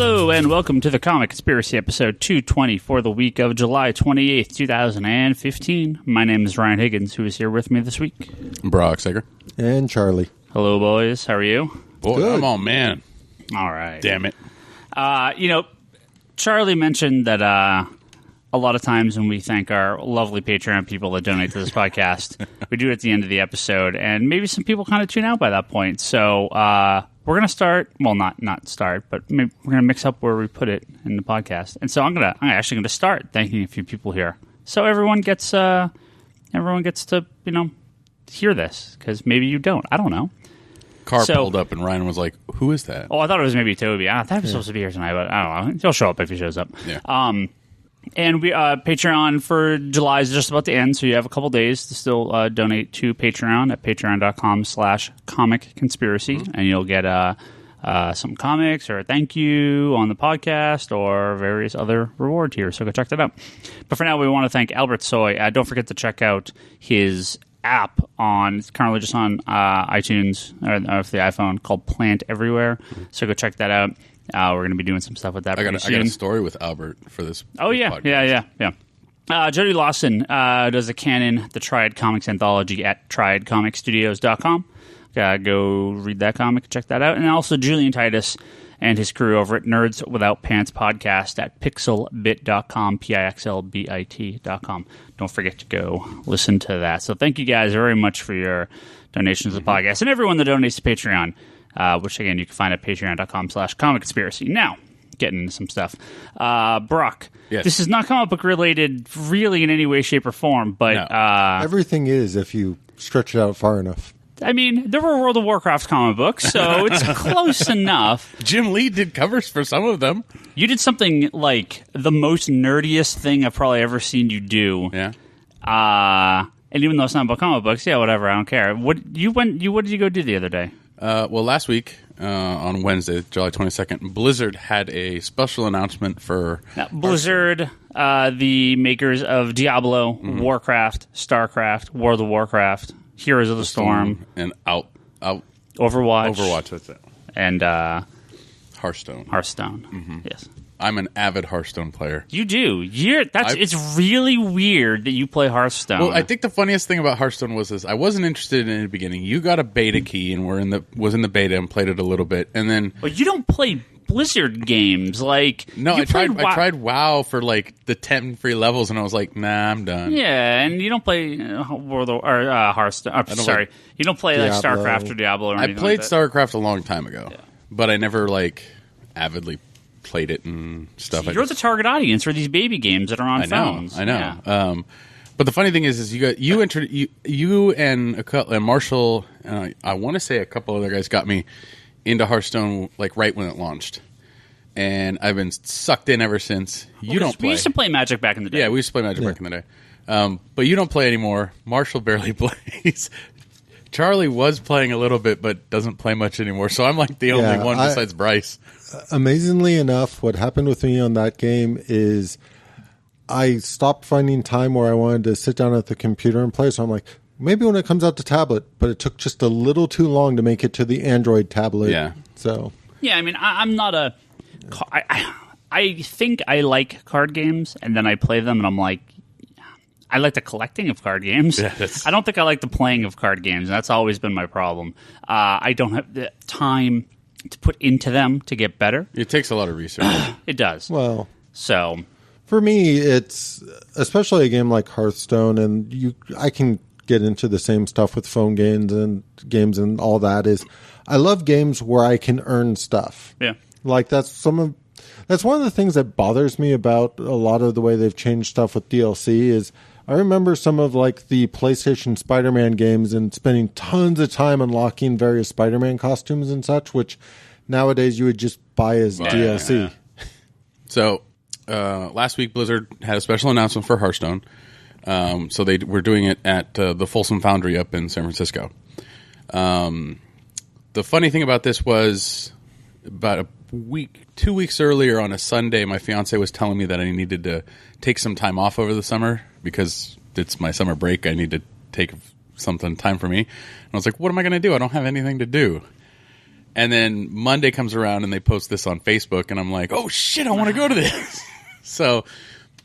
Hello and welcome to the Comic Conspiracy episode 220 for the week of July 28th, 2015. My name is Ryan Higgins, who is here with me this week. Brock Sager. And Charlie. Hello, boys. How are you? Boy, Good. I'm all man. All right. Damn it. Charlie mentioned that a lot of times when we thank our lovely Patreon people that donate to this podcast, we do it at the end of the episode, and maybe some people kind of tune out by that point. So we're going to start, well, not start, but maybe we're going to mix up where we put it in the podcast. And so I'm actually going to start thanking a few people here, so everyone gets to hear this, because maybe you don't. I don't know. Car pulled up and Ryan was like, "Who is that?" Oh, I thought it was maybe Toby. I thought he was supposed to be here tonight, but I don't know. He'll show up if he shows up. Yeah. And we Patreon for July is just about to end, so you have a couple days to still donate to Patreon at patreon.com/comic-conspiracy, and you'll get some comics or a thank you on the podcast or various other reward tiers, so go check that out. But for now, we want to thank Albert Soy. Don't forget to check out his app it's currently just on iTunes or for the iPhone, called Plant Everywhere, so go check that out. We're going to be doing some stuff with that. I got a story with Albert for this. Oh yeah, podcast. yeah. Jody Lawson does a canon, the Triad Comics anthology at triadcomicstudios.com. Go read that comic, check that out, and also Julian Titus and his crew over at Nerds Without Pants podcast at pixelbit.com, pixlbit.com. Don't forget to go listen to that. So thank you guys very much for your donations to the podcast, and everyone that donates to Patreon. Which, again, you can find at patreon.com/comic-conspiracy. Now, getting into some stuff. Brock, yes. This is not comic book related really in any way, shape, or form, but... No. Everything is if you stretch it out far enough. I mean, there were World of Warcraft comic books, so it's close enough. Jim Lee did covers for some of them. You did something like the most nerdiest thing I've probably ever seen you do. Yeah. And even though it's not about comic books, yeah, whatever, I don't care. What did you go do the other day? Well, last week, on Wednesday, July 22nd, Blizzard had a special announcement for... Blizzard, the makers of Diablo, Warcraft, StarCraft, World of Warcraft, Heroes of the Storm, and Overwatch. Overwatch, that's it. And Hearthstone. Yes. I'm an avid Hearthstone player. You do. It's really weird that you play Hearthstone. Well, I think the funniest thing about Hearthstone was this. I wasn't interested in it in the beginning. You got a beta key and was in the beta and played it a little bit. And then... But you don't play Blizzard games. No, I tried WoW for like the 10 free levels, and I was like, nah, I'm done. Yeah, and you don't play Hearthstone. You don't play like StarCraft or Diablo or anything. I played like StarCraft a long time ago, but I never avidly played it and stuff. So you're the target audience for these baby games that are on phones. I know. Yeah. But the funny thing is you and Marshall, I want to say a couple other guys got me into Hearthstone like right when it launched, and I've been sucked in ever since. You don't play. We used to play Magic back in the day. Yeah, we used to play Magic back in the day. But you don't play anymore. Marshall barely plays. Charlie was playing a little bit, but doesn't play much anymore. So I'm like the only one besides Bryce. Amazingly enough, what happened with me on that game is I stopped finding time where I wanted to sit down at the computer and play. So I'm like, maybe when it comes out to tablet, but it took just a little too long to make it to the Android tablet. Yeah. So. Yeah, I mean, I'm not a... I think I like card games, and then I play them, and I'm like, I like the collecting of card games. Yes. I don't think I like the playing of card games, and that's always been my problem. I don't have the time to put into them to get better. It takes a lot of research. It does. Well, so for me, it's especially a game like Hearthstone, and I can get into the same stuff with phone games and all that. Is I love games where I can earn stuff. Yeah, like that's one of the things that bothers me about a lot of the way they've changed stuff with DLC is. I remember some of like the PlayStation Spider-Man games and spending tons of time unlocking various Spider-Man costumes and such, which nowadays you would just buy as DLC. Yeah. So last week Blizzard had a special announcement for Hearthstone. So they were doing it at the Folsom Foundry up in San Francisco. The funny thing about this was about 2 weeks earlier on a Sunday, my fiance was telling me that I needed to take some time off over the summer because it's my summer break. I need to take time for me. And I was like, what am I going to do? I don't have anything to do. And then Monday comes around and they post this on Facebook, and I'm like, oh shit, I want to go to this. So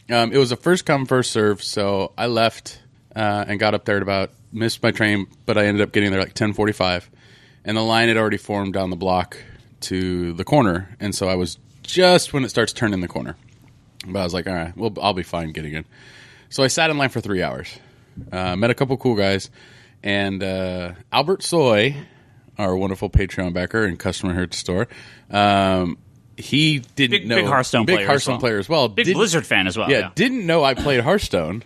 it was a first come, first serve. So I left and got up there at about, missed my train, but I ended up getting there like 10:45. And the line had already formed down the block to the corner. And so I was just when it starts turning the corner. But I was like, all right, well, I'll be fine getting in. So I sat in line for 3 hours. Met a couple cool guys. And Albert Soy, our wonderful Patreon backer and customer here at the store, he didn't know. Big Hearthstone player as well. Big Blizzard fan as well. Yeah, didn't know I played Hearthstone.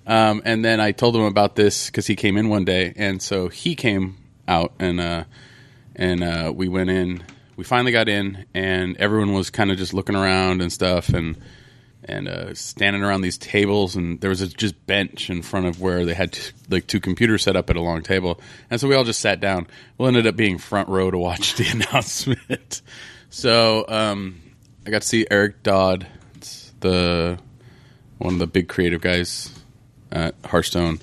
And then I told him about this because he came in one day. And so he came out and we went in. We finally got in, and everyone was kind of just looking around and stuff and standing around these tables, and there was a just bench in front of where they had like two computers set up at a long table, and so we all just sat down. We ended up being front row to watch the announcement. So I got to see Eric Dodd, one of the big creative guys at Hearthstone,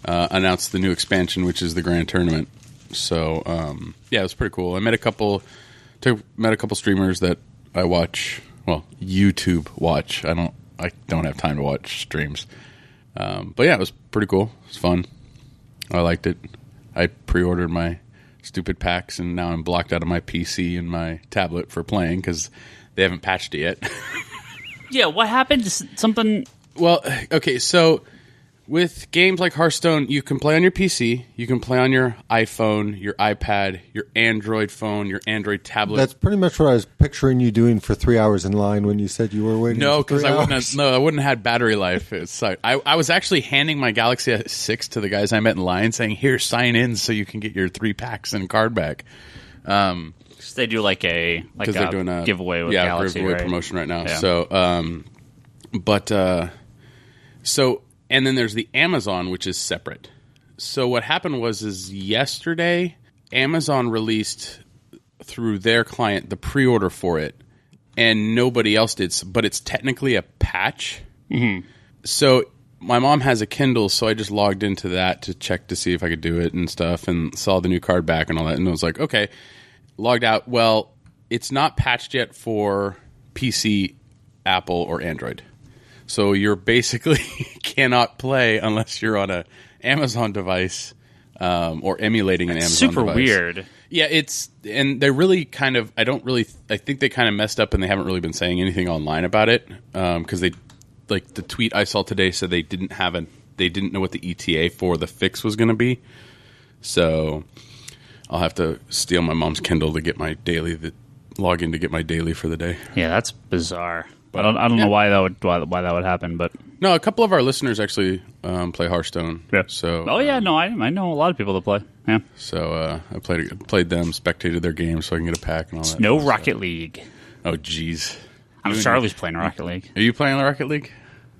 announce the new expansion, which is the Grand Tournament. So yeah, it was pretty cool. I met a couple streamers that I watch. Well, YouTube watch. I don't have time to watch streams. But yeah, it was pretty cool. It was fun. I liked it. I pre-ordered my stupid packs, and now I'm blocked out of my PC and my tablet for playing because they haven't patched it yet. Yeah, what happened? Something... Well, okay, so with games like Hearthstone, you can play on your PC, you can play on your iPhone, your iPad, your Android phone, your Android tablet. That's pretty much what I was picturing you doing for 3 hours in line when you said you were waiting. No, because I wouldn't have had battery life. It sucked. I was actually handing my Galaxy S6 to the guys I met in line, saying, "Here, sign in so you can get your 3 packs and card back." They do like they're doing a giveaway with Galaxy, giveaway right? promotion right now. Yeah. So. And then there's the Amazon, which is separate. So what happened was yesterday, Amazon released through their client the pre-order for it, and nobody else did. But it's technically a patch. Mm-hmm. So my mom has a Kindle, so I just logged into that to check to see if I could do it and stuff, and saw the new card back and all that. And I was like, okay, logged out. Well, it's not patched yet for PC, Apple, or Android. So you're basically cannot play unless you're on a Amazon device or emulating an Amazon super device. Weird. Yeah, and they're really kind of, I think they kind of messed up, and they haven't really been saying anything online about it because they, like the tweet I saw today said they didn't know what the ETA for the fix was going to be. So I'll have to steal my mom's Kindle to get my daily, log in to get my daily for the day. Yeah, that's bizarre. But I don't know why that would happen, but no, a couple of our listeners actually play Hearthstone. Yeah. So I know a lot of people that play. Yeah. So I played them, spectated their games, so I can get a pack and all that. No Rocket League. Oh, jeez. Charlie's playing Rocket League. Are you playing the Rocket League?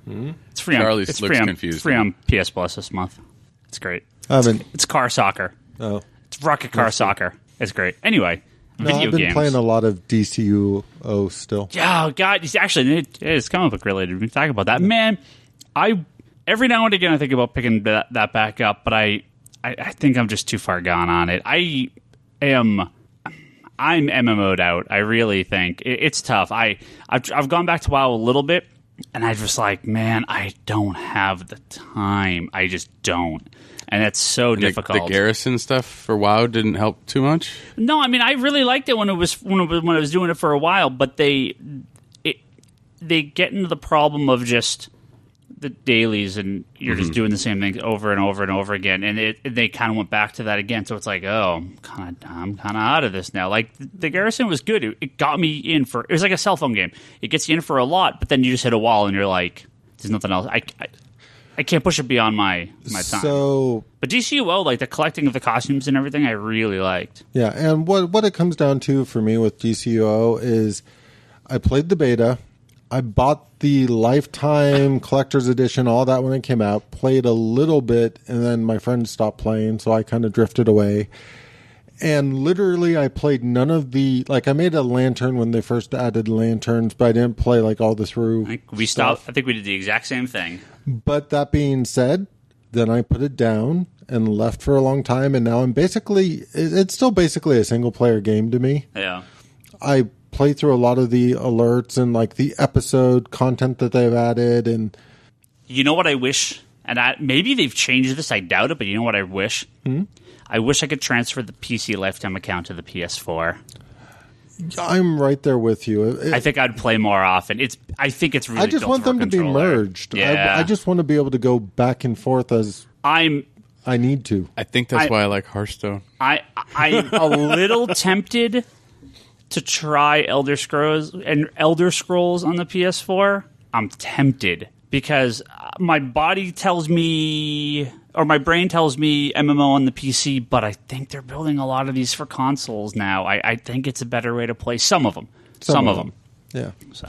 Mm-hmm. It's free. Charlie's looks confused. It's free on PS Plus this month. It's great. It's car soccer. Oh, it's rocket car soccer. It's great. Anyway. No, I've been playing a lot of DCUO still. Oh, God. Actually, it's comic book related. We can talk about that. Man, every now and again I think about picking that back up, but I think I'm just too far gone on it. I'm MMO'd out. I really think. It's tough. I've gone back to WoW a little bit, and I just like, man, I don't have the time. I just don't. And that's so difficult. The garrison stuff for WoW didn't help too much? No, I mean, I really liked it when I was doing it for a while, but they get into the problem of just the dailies, and you're just doing the same thing over and over and over again, and they kind of went back to that again. So it's like, oh, I'm kind of out of this now. Like the garrison was good; it got me in for. It was like a cell phone game. It gets you in for a lot, but then you just hit a wall, and you're like, there's nothing else. I can't push it beyond my time. So, but DCUO, like the collecting of the costumes and everything, I really liked. Yeah, and what it comes down to for me with DCUO is I played the beta. I bought the Lifetime Collector's Edition, all that when it came out, played a little bit, and then my friends stopped playing, so I kind of drifted away. And literally, I played none of the... Like, I made a lantern when they first added lanterns, but I didn't play, like, all the through we stopped. I think we did the exact same thing. But that being said, then I put it down and left for a long time, and now it's still basically a single-player game to me. Yeah. I play through a lot of the alerts and like the episode content that they've added, and you know what I wish, and maybe they've changed this, I doubt it, but you know what I wish? I wish I could transfer the PC Lifetime account to the PS4. I'm right there with you. I think I'd play more often. I think it's really. I just want them to be merged. Yeah. I just want to be able to go back and forth as I need to. I think that's why I like Hearthstone. I'm a little tempted to try Elder Scrolls on the PS4. I'm tempted because my body tells me, or my brain tells me MMO on the PC, but I think they're building a lot of these for consoles now. I think it's a better way to play some of them. Some of them. Yeah. So,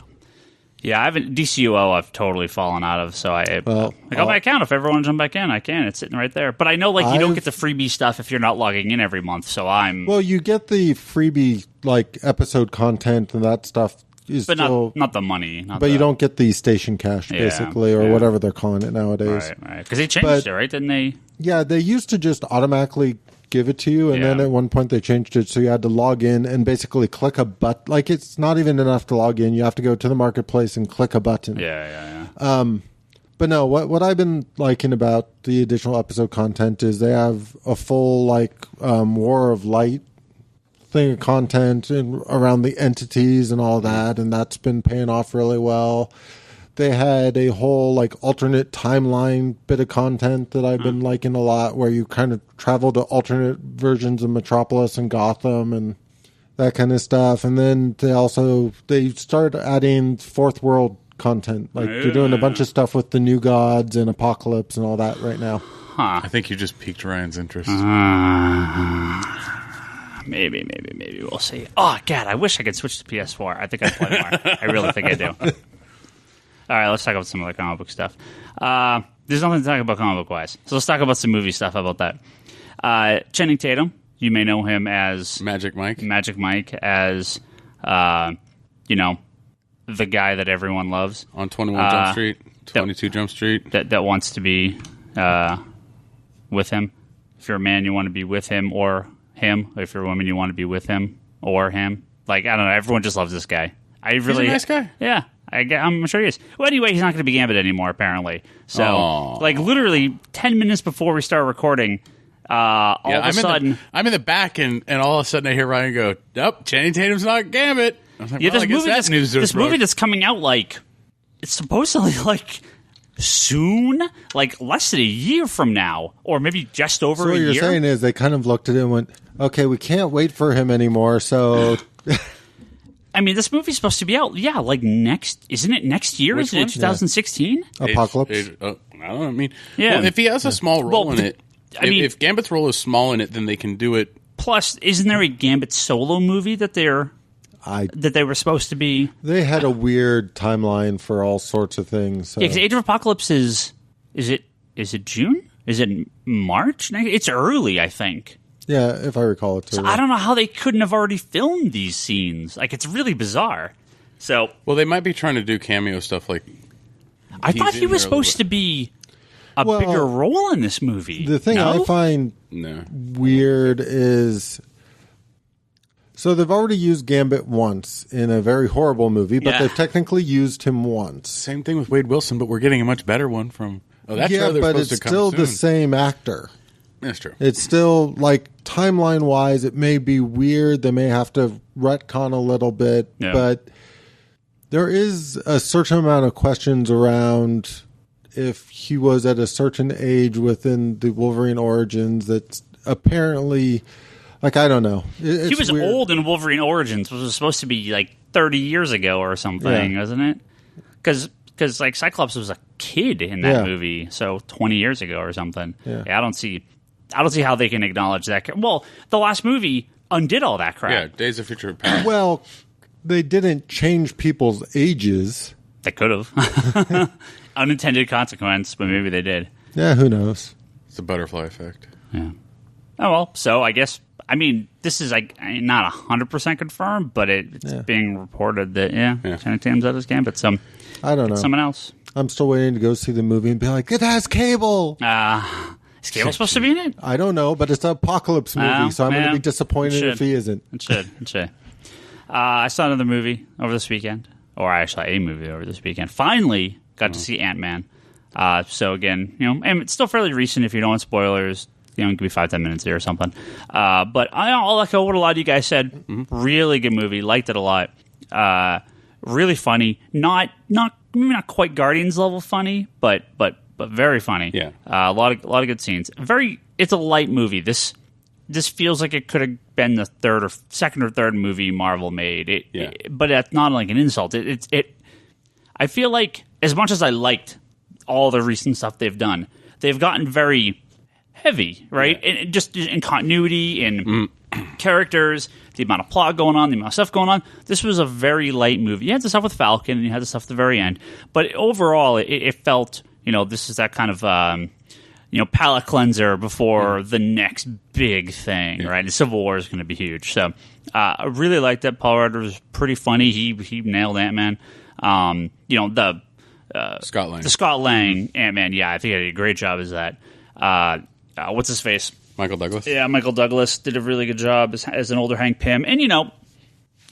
yeah, I haven't DCUO. I've totally fallen out of. So I got my account. If everyone jump back in, I can. It's sitting right there. But I know, like, you don't get the freebie stuff if you're not logging in every month. So well, you get the freebie like episode content and that stuff. But not the money. You don't get the station cash, basically, or whatever they're calling it nowadays. Right. Because they changed it, right? Didn't they? Yeah, they used to just automatically give it to you, and then at one point they changed it so you had to log in and basically click a button. Like, it's not even enough to log in. You have to go to the marketplace and click a button. Yeah. But no, what I've been liking about the additional episode content is they have a full, like, War of Light thing of content and around the entities and all that, and that's been paying off really well. They had a whole like alternate timeline bit of content that I've been liking a lot, where you kind of travel to alternate versions of Metropolis and Gotham and that kind of stuff. And then they started adding fourth world content, like they're doing a bunch of stuff with the New Gods and Apocalypse and all that right now. I think you just piqued Ryan's interest. Maybe we'll see. Oh God, I wish I could switch to PS4. I think I'd play more. I really think I do. All right, let's talk about some of the comic book stuff. There's nothing to talk about comic book wise, so let's talk about some movie stuff. How about that? Channing Tatum, you may know him as Magic Mike, as the guy that everyone loves on 21 Jump Street, 22 Jump Street. That wants to be with him. If you're a man, you want to be with him or him. If you're a woman, you want to be with him or him. Like, I don't know. Everyone just loves this guy. He's a nice guy. Yeah. I'm sure he is. Well, anyway, he's not going to be Gambit anymore, apparently. So, like, literally 10 minutes before we start recording, all of a sudden... I'm in the back, and all of a sudden I hear Ryan go, nope, Channing Tatum's not Gambit. I was like, this movie that's coming out, like, it's supposedly, like... soon, like less than a year from now, or maybe just over a year. So what you're saying is they kind of looked at it and went, okay, we can't wait for him anymore, so... I mean, this movie's supposed to be out, like isn't it next year? Isn't it 2016? Apocalypse? I don't know, I mean, well, if he has a small role in it, if Gambit's role is small in it, then they can do it. Plus, isn't there a Gambit solo movie that they were supposed to be? They had a weird timeline for all sorts of things. So. Yeah, because Age of Apocalypse is it June? Is it March? It's early, I think. Yeah, if I recall it. So I don't know how they couldn't have already filmed these scenes. Like, it's really bizarre. So, well, they might be trying to do cameo stuff. Like, I thought he was supposed to be a bigger role in this movie. The thing I find weird is, so they've already used Gambit once in a very horrible movie, but they've technically used him once. Same thing with Wade Wilson, but we're getting a much better one from. Oh, that's but it's still the same actor. That's true. It's still, like, timeline-wise, it may be weird. They may have to retcon a little bit. Yeah. But there is a certain amount of questions around if he was at a certain age within the Wolverine Origins that's apparently... Like, I don't know. He was weird. Old in Wolverine Origins, which was supposed to be, like, 30 years ago or something, wasn't it? Because, like, Cyclops was a kid in that movie, so 20 years ago or something. Yeah, I don't see how they can acknowledge that. Well, the last movie undid all that crap. Yeah, Days of Future Past. Well, they didn't change people's ages. They could have. Unintended consequence, but maybe they did. Yeah, who knows? It's a butterfly effect. Yeah. Oh, well, so I guess, I mean, this is like not 100% confirmed, but it's being reported that, Channing Tatum's out of his Gambit. So I don't know. Someone else. I'm still waiting to go see the movie and be like, it has Cable. Is Cable supposed to be in it? I don't know, but it's an apocalypse movie, so I'm going to be disappointed if he isn't. It should. I saw another movie over this weekend, or I saw a movie over this weekend. Finally got to see Ant-Man. So again, and it's still fairly recent if you don't want spoilers. Give me 5-10 minutes here or something. But I'll echo what a lot of you guys said. Mm-hmm. Really good movie. Liked it a lot. Really funny. Maybe not quite Guardians level funny, but very funny. Yeah. A lot of good scenes. It's a light movie. This feels like it could have been the second or third movie Marvel made. But it's not like an insult. I feel like as much as I liked all the recent stuff they've done, they've gotten very heavy, right? Yeah. And just in continuity, in characters, the amount of plot going on, the amount of stuff going on. This was a very light movie. You had the stuff with Falcon, and you had the stuff at the very end. But overall, it felt, this is that kind of, palate cleanser before the next big thing, right? And Civil War is going to be huge. So I really liked that. Paul Rudd was pretty funny. He nailed Ant-Man. The Scott Lang Ant-Man. Yeah, I think he did a great job as that. What's his face? Michael Douglas. Yeah, Michael Douglas did a really good job as an older Hank Pym. And,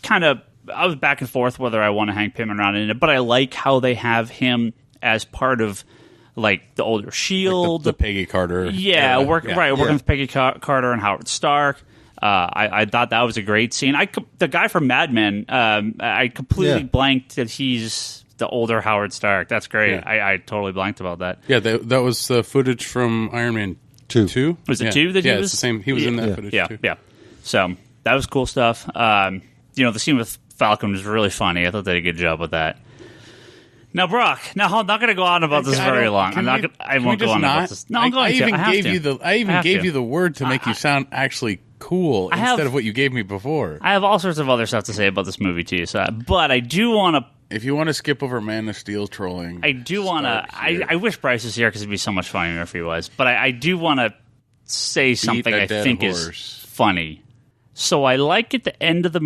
kind of, I was back and forth whether I want to Hank Pym or not in it, but I like how they have him as part of, like, the older S.H.I.E.L.D. Like the Peggy Carter. Yeah, working with Peggy Carter and Howard Stark. I thought that was a great scene. The guy from Mad Men, I completely blanked that he's the older Howard Stark. That's great. Yeah. I totally blanked about that. Yeah, that was the footage from Iron Man 2. Was it 2 that he was? Yeah, it's the same. He was in that footage too. Yeah. So that was cool stuff. The scene with Falcon was really funny. I thought they did a good job with that. Now, Brock. Now, I'm not going to go on about this very long. I won't go on about this. No, I'm going to. I even gave you the word to make you sound actually cool instead of what you gave me before. I have all sorts of other stuff to say about this movie too. But I do want to. If you want to skip over Man of Steel trolling, I do want to. I wish Bryce was here because it'd be so much funnier if he was. But I do want to say something I think is funny. So I like at the end of this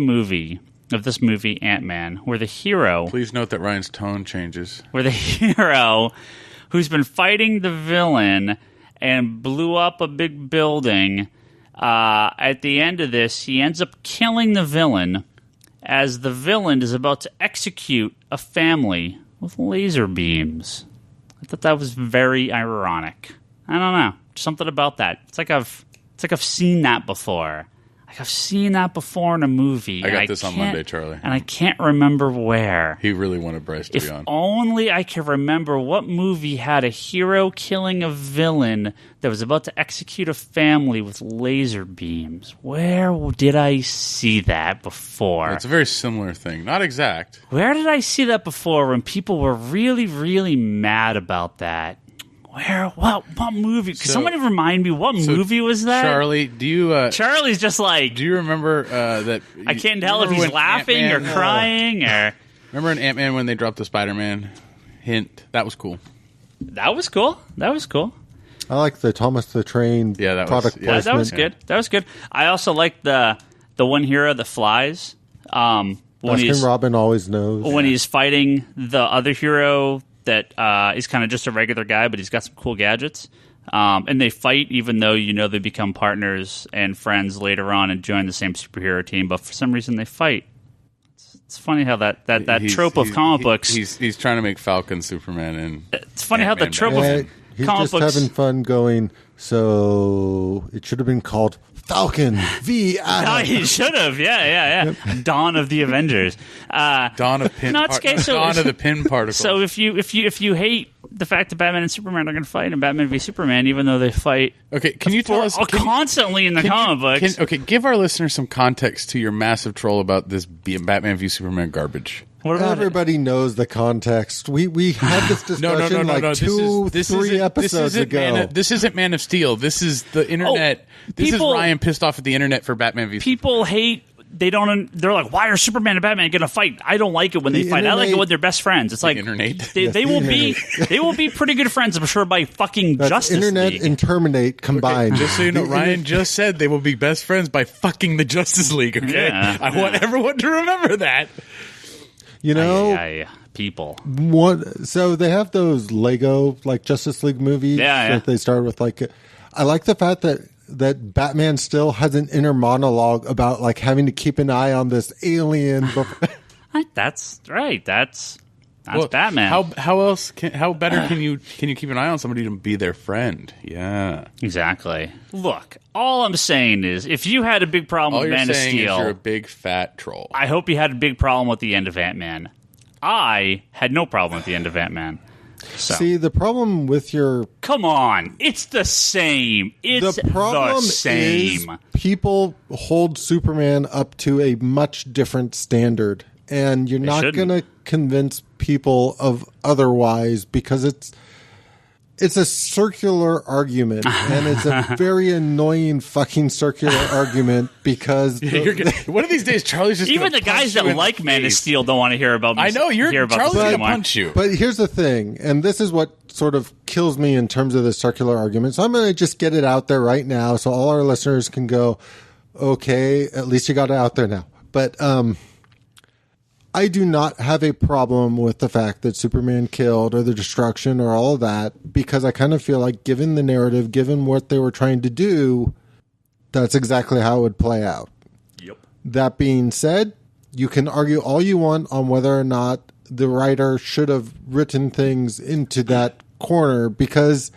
movie, Ant-Man, where the hero. Please note that Ryan's tone changes. Where the hero, who's been fighting the villain and blew up a big building, at the end of this, he ends up killing the villain. As the villain is about to execute a family with laser beams. I thought that was very ironic. I don't know. Something about that. It's like I've seen that before. I've seen that before in a movie. I got this on Monday, Charlie. And I can't remember where. He really wanted Bryce to be on. If only I could remember what movie had a hero killing a villain that was about to execute a family with laser beams. Where did I see that before? It's a very similar thing. Not exact. Where did I see that before when people were really, really mad about that? Where? What movie? Can somebody remind me what movie was that? Charlie, do you... Charlie's just like... Do you remember that... I can't tell if he's laughing or crying or... Remember in Ant-Man when they dropped the Spider-Man hint? That was cool. That was cool. I like the Thomas the Train product placement. That was good. That was good. I also like the one hero that flies. Baskin Robin always knows. When he's fighting the other hero... that is kind of just a regular guy, but he's got some cool gadgets. And they fight even though they become partners and friends later on and join the same superhero team. But for some reason they fight. It's funny how that trope of comic books... He's trying to make Falcon Superman. And it's funny how the trope of he's comic just books... having fun going, so it should have been called Falcon v. Adam. Oh, he should have. Yeah. Dawn of the Avengers. Dawn of Dawn of the Pin Particle. So if you hate the fact that Batman and Superman are going to fight in Batman v Superman, even though they fight, can you tell us constantly in the comic books? Give our listeners some context to your massive troll about this Batman v Superman garbage. Everybody knows the context. We had this discussion three episodes ago. This isn't Man of Steel. This is the internet. This is Ryan pissed off at the internet for Batman v Superman. People hate. They're like, why are Superman and Batman going to fight? I don't like it when they fight. I like it when they're best friends. It's like they will be pretty good friends, I'm sure, by fucking Justice Internet League. And Terminate combined. Okay, just so you know, Ryan just said they will be best friends by fucking the Justice League. Okay, I want everyone to remember that. people. So they have those Lego like Justice League movies. Yeah. That they started with like. I like the fact that Batman still has an inner monologue about like having to keep an eye on this alien. That's right. That's Batman. How better can you keep an eye on somebody to be their friend? Yeah, exactly. Look, all I'm saying is, if you had a big problem with Man of Steel, you're a big fat troll. I hope you had a big problem with the end of Ant-Man. I had no problem with the end of Ant-Man. So. See, the problem with your... Come on. It's the same. It's the problem the same. Is people hold Superman up to a much different standard. And you're not going to convince people of otherwise because it's a circular argument. And it's a very annoying fucking circular argument because... one of these days, Charlie's just even the guys that like Man of Steel don't want to hear about me. I know, Charlie's going to punch you. But here's the thing, and this is what sort of kills me in terms of the circular argument. So I'm going to just get it out there right now so all our listeners can go, okay, at least you got it out there now. But I do not have a problem with the fact that Superman killed or the destruction or all of that because I kind of feel like given the narrative, given what they were trying to do, that's exactly how it would play out. Yep. That being said, you can argue all you want on whether or not the writer should have written things into that corner because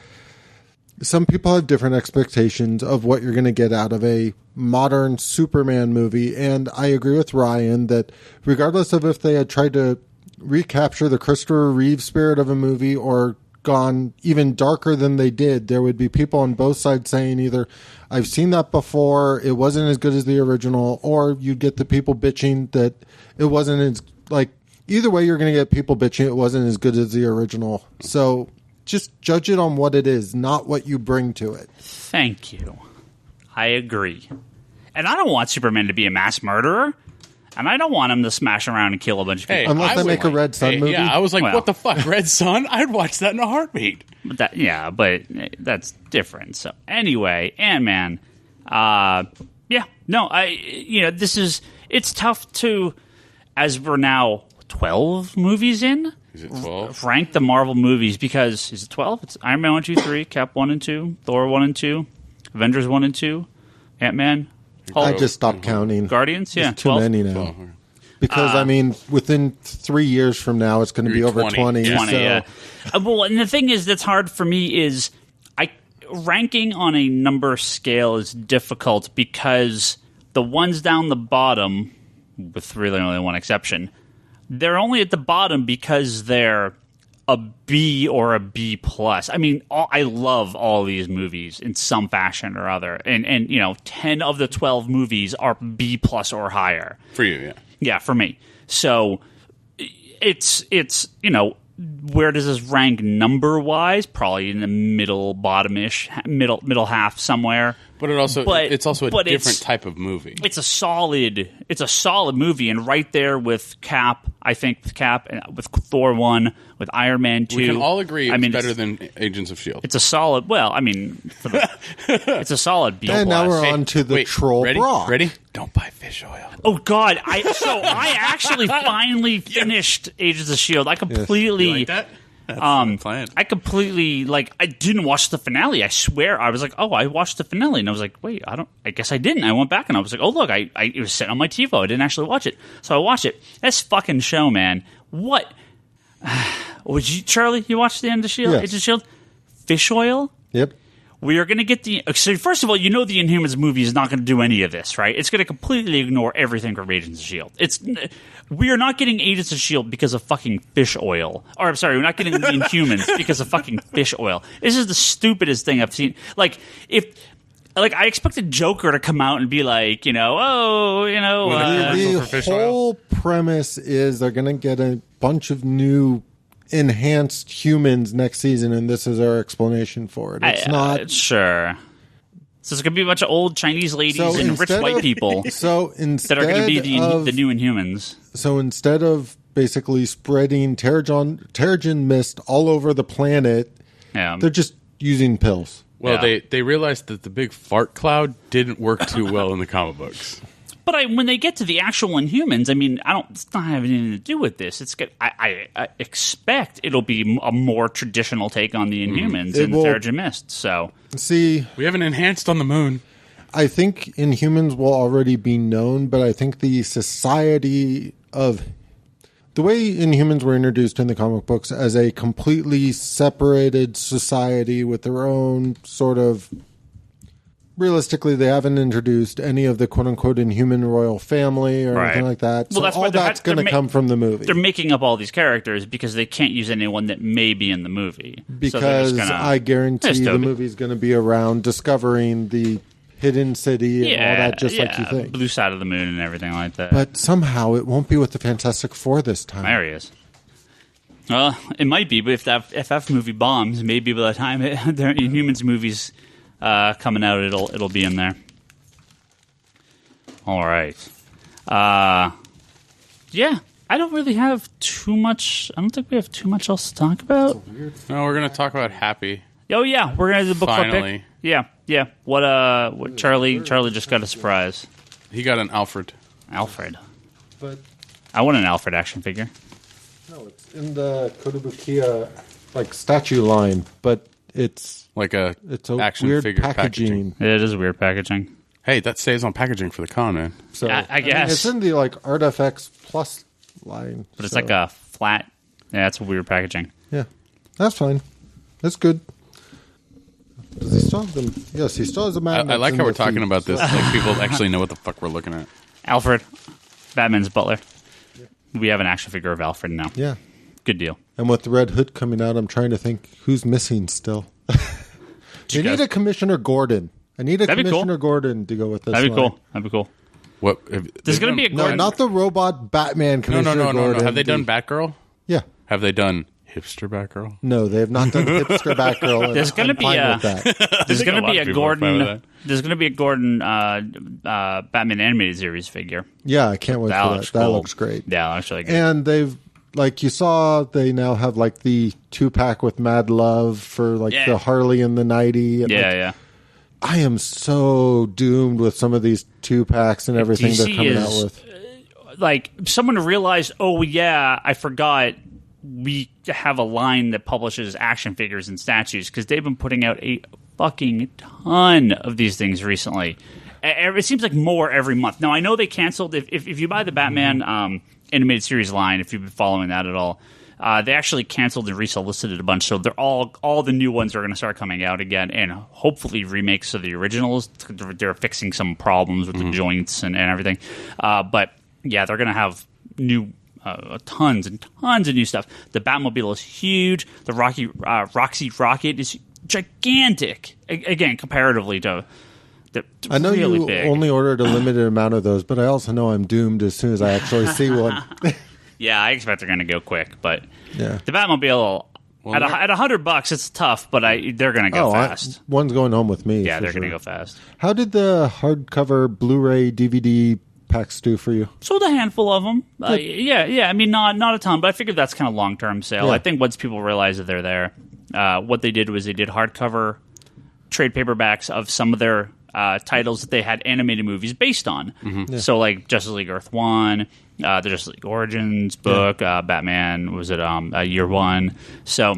some people have different expectations of what you're going to get out of a modern Superman movie. And I agree with Ryan that regardless of if they had tried to recapture the Christopher Reeve spirit of a movie or gone even darker than they did, there would be people on both sides saying either I've seen that before, it wasn't as good as the original, or you'd get the people bitching that it wasn't as like either way you're going to get people bitching it wasn't as good as the original. So just judge it on what it is, not what you bring to it. Thank you. I agree. And I don't want Superman to be a mass murderer. And I don't want him to smash around and kill a bunch of people. Unless they make a Red Sun movie. Yeah, I was like, what the fuck? Red Sun? I'd watch that in a heartbeat. But that's different. So anyway, Ant-Man. It's tough to, as we're now 12 movies in. Is it 12? Rank the Marvel movies because, is it 12? It's Iron Man 1, 2, 3, Cap 1 and 2, Thor 1 and 2, Avengers 1 and 2, Ant-Man, Hulk. I just stopped counting. Guardians, yeah. It's too 12? many now. 12. Because, within 3 years from now, it's going to be over 20. Yeah. 20, yeah. Well, and the thing is that's hard for me is ranking on a number scale is difficult because the ones down the bottom, with really only one exception, they're only at the bottom because they're a B or a B plus. I mean, I love all these movies in some fashion or other, and 10 of the 12 movies are B plus or higher for you. Yeah, yeah, for me. So it's where does this rank number wise? Probably in the middle, bottomish, middle half somewhere. But it's also a different type of movie. It's a solid movie, and right there with Cap, I think with Cap, with Thor 1, with Iron Man 2. We can all agree it's better than Agents of S.H.I.E.L.D. It's a solid, it's a solid B+. And now we're on to the troll Brock. Ready? Don't buy fish oil. Oh, God. I actually finally finished Agents of S.H.I.E.L.D. I completely... You like that? That's plan. I completely, I didn't watch the finale. I swear. I was like, oh, I watched the finale. And I was like, wait, I guess I didn't. I went back and I was like, oh, look, it was sitting on my TiVo. I didn't actually watch it. So I watched it. This fucking show, man. What? Charlie, you watched the end of S.H.I.E.L.D.? Yes. Agents of S.H.I.E.L.D.? Fish oil? Yep. We are going to get so first of all, the Inhumans movie is not going to do any of this, right? It's going to completely ignore everything from Agents of S.H.I.E.L.D. We are not getting Agents of S.H.I.E.L.D. because of fucking fish oil. Or, I'm sorry, we're not getting the Inhumans because of fucking fish oil. This is the stupidest thing I've seen. I expected Joker to come out and be like, the whole premise is they're going to get a bunch of new enhanced humans next season, and this is our explanation for it. It's not sure. So it's going to be a bunch of old Chinese ladies and rich white people that are going to be the new Inhumans. So instead of basically spreading Terrigen mist all over the planet, they're just using pills. Well, they realized that the big fart cloud didn't work too well in the comic books. But when they get to the actual Inhumans, I mean, it's not having anything to do with this. It's good. I expect it'll be a more traditional take on the Inhumans in the Terrigen Mist. So, see, we haven't enhanced on the moon. I think Inhumans will already be known, but I think the society of the way Inhumans were introduced in the comic books as a completely separated society with their own sort of. Realistically, they haven't introduced any of the quote-unquote Inhuman royal family or anything like that. So all that's going to come from the movie. They're making up all these characters because they can't use anyone that may be in the movie. Because I guarantee the movie's going to be around discovering the hidden city and all that, just like you think. Blue side of the moon and everything like that. But somehow it won't be with the Fantastic Four this time. There he is. Well, it might be, but if that FF movie bombs, maybe by the time the Inhumans movie's coming out, it'll be in there. All right. Yeah, I don't really have too much. I don't think we have too much else to talk about. No, we're going to talk about Happy. Oh yeah, we're gonna do the book club Finally. pick. Yeah. What Charlie just got a surprise. He got an Alfred. Alfred. But I want an Alfred action figure. no, it's in the Kotobukiya statue line, but it's a action weird figure packaging. It is weird packaging. Hey, that saves on packaging for the con, man. So I guess. mean, it's in the ArtFX Plus line, But it's like a flat. Yeah, it's weird packaging. Yeah, that's fine. That's good. Does he still have them? Yes, he still has a man. I like how we're talking about this. Like people actually know what the fuck we're looking at. Alfred, Batman's butler. Yeah. We have an action figure of Alfred now. Yeah, good deal. And with the Red Hood coming out, I'm trying to think who's missing still. You need a Commissioner Gordon. I need a Commissioner Gordon to go with this. That'd be cool. What? There's going to be a Gordon. No, not the robot Batman Commissioner Gordon. No. Have they done Batgirl? Yeah. Have they done Hipster Batgirl? No, they have not done Hipster Batgirl. There's going to be there's going to be a Gordon. There's going to be a Gordon Batman animated series figure. Yeah, I can't wait for that. That looks great. Yeah, that looks really good. And they've you saw, they now have the 2-pack with Mad Love for the Harley and the 90. And yeah. I am so doomed with some of these 2-packs and everything DC they're coming out with. Someone realized, oh yeah, I forgot we have a line that publishes action figures and statues, because they've been putting out a fucking ton of these things recently. It seems like more every month. Now, I know they canceled, if you buy the Batman animated series line, if you've been following that at all, they actually canceled and resolicited a bunch, so they're all the new ones are going to start coming out again, and hopefully remakes of the originals. They're fixing some problems with the joints and everything. But yeah, they're going to have new tons and tons of new stuff. The Batmobile is huge. The Roxy Rocket is gigantic. Again, comparatively to. I know really you big. only ordered a limited amount of those, but I also know I'm doomed as soon as I actually see one. Yeah, I expect they're going to go quick, but yeah. The Batmobile at $100, it's tough, but they're going to go fast. One's going home with me. Yeah, they're going to go fast. How did the hardcover Blu-ray DVD packs do for you? Sold a handful of them. Yeah. I mean, not a ton, but I figured that's kind of long-term sale. Yeah. I think once people realize that they're there, what they did was they did hardcover trade paperbacks of some of their titles that they had animated movies based on. Mm-hmm. Yeah. So like Justice League Earth 1, the Justice League Origins book, Batman, was it Year One? So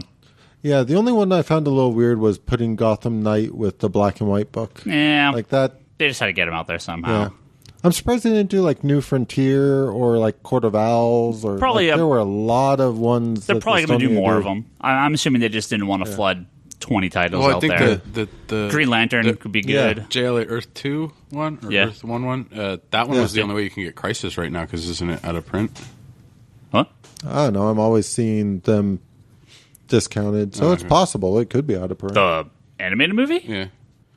yeah, the only one I found a little weird was putting Gotham Knight with the black and white book. Yeah, like that. They just had to get them out there somehow. Yeah. I'm surprised they didn't do New Frontier or Court of Owls, or probably there were a lot of ones. They're probably going to do more of them. I'm assuming they just didn't want to flood 20 titles out there. I think the Green Lantern could be good. JLA Earth 2 one or Earth 1. That one was the only way you can get Crisis right now, because isn't it out of print? What? I don't know. I'm always seeing them discounted, so it's possible it could be out of print. The animated movie? Yeah.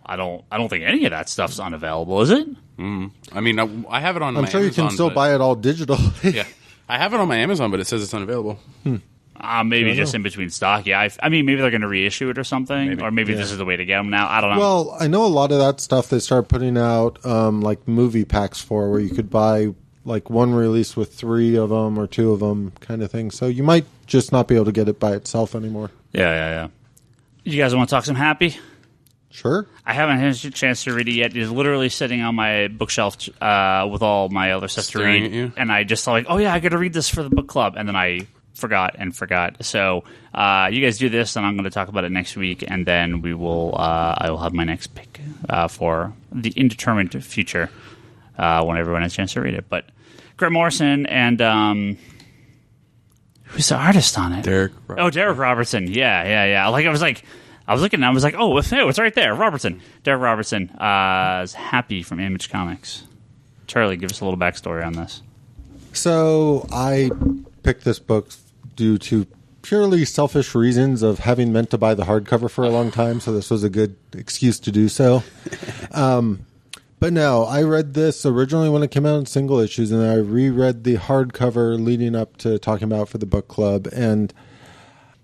I don't think any of that stuff's unavailable, is it? I mean, I have it on. I'm sure you can still buy it all digital. Yeah, I have it on my Amazon, but it says it's unavailable. Maybe just in between stock. Yeah, I mean, maybe they're going to reissue it or something, or maybe this is the way to get them now. I don't know. Well, I know a lot of that stuff they start putting out movie packs for, where you could buy one release with 3 of them or 2 of them, kind of thing. So you might just not be able to get it by itself anymore. Yeah. You guys want to talk some Happy? Sure. I haven't had a chance to read it yet. It's literally sitting on my bookshelf with all my other stuff Staring to at read. you? And I just thought, like, oh, yeah, I got to read this for the book club. And then I forgot. So you guys do this, and I'm going to talk about it next week. And then I will have my next pick for the indeterminate future when everyone has a chance to read it. But Grant Morrison and who's the artist on it? Derek Robertson. Yeah. I was looking and I was like, oh, it's right there. Robertson. Derek Robertson is Happy from Image Comics. Charlie, give us a little backstory on this. So I picked this book due to purely selfish reasons of having meant to buy the hardcover for a long time, so this was a good excuse to do so. But no, I read this originally when it came out in single issues, and I reread the hardcover leading up to talking about it for the book club, and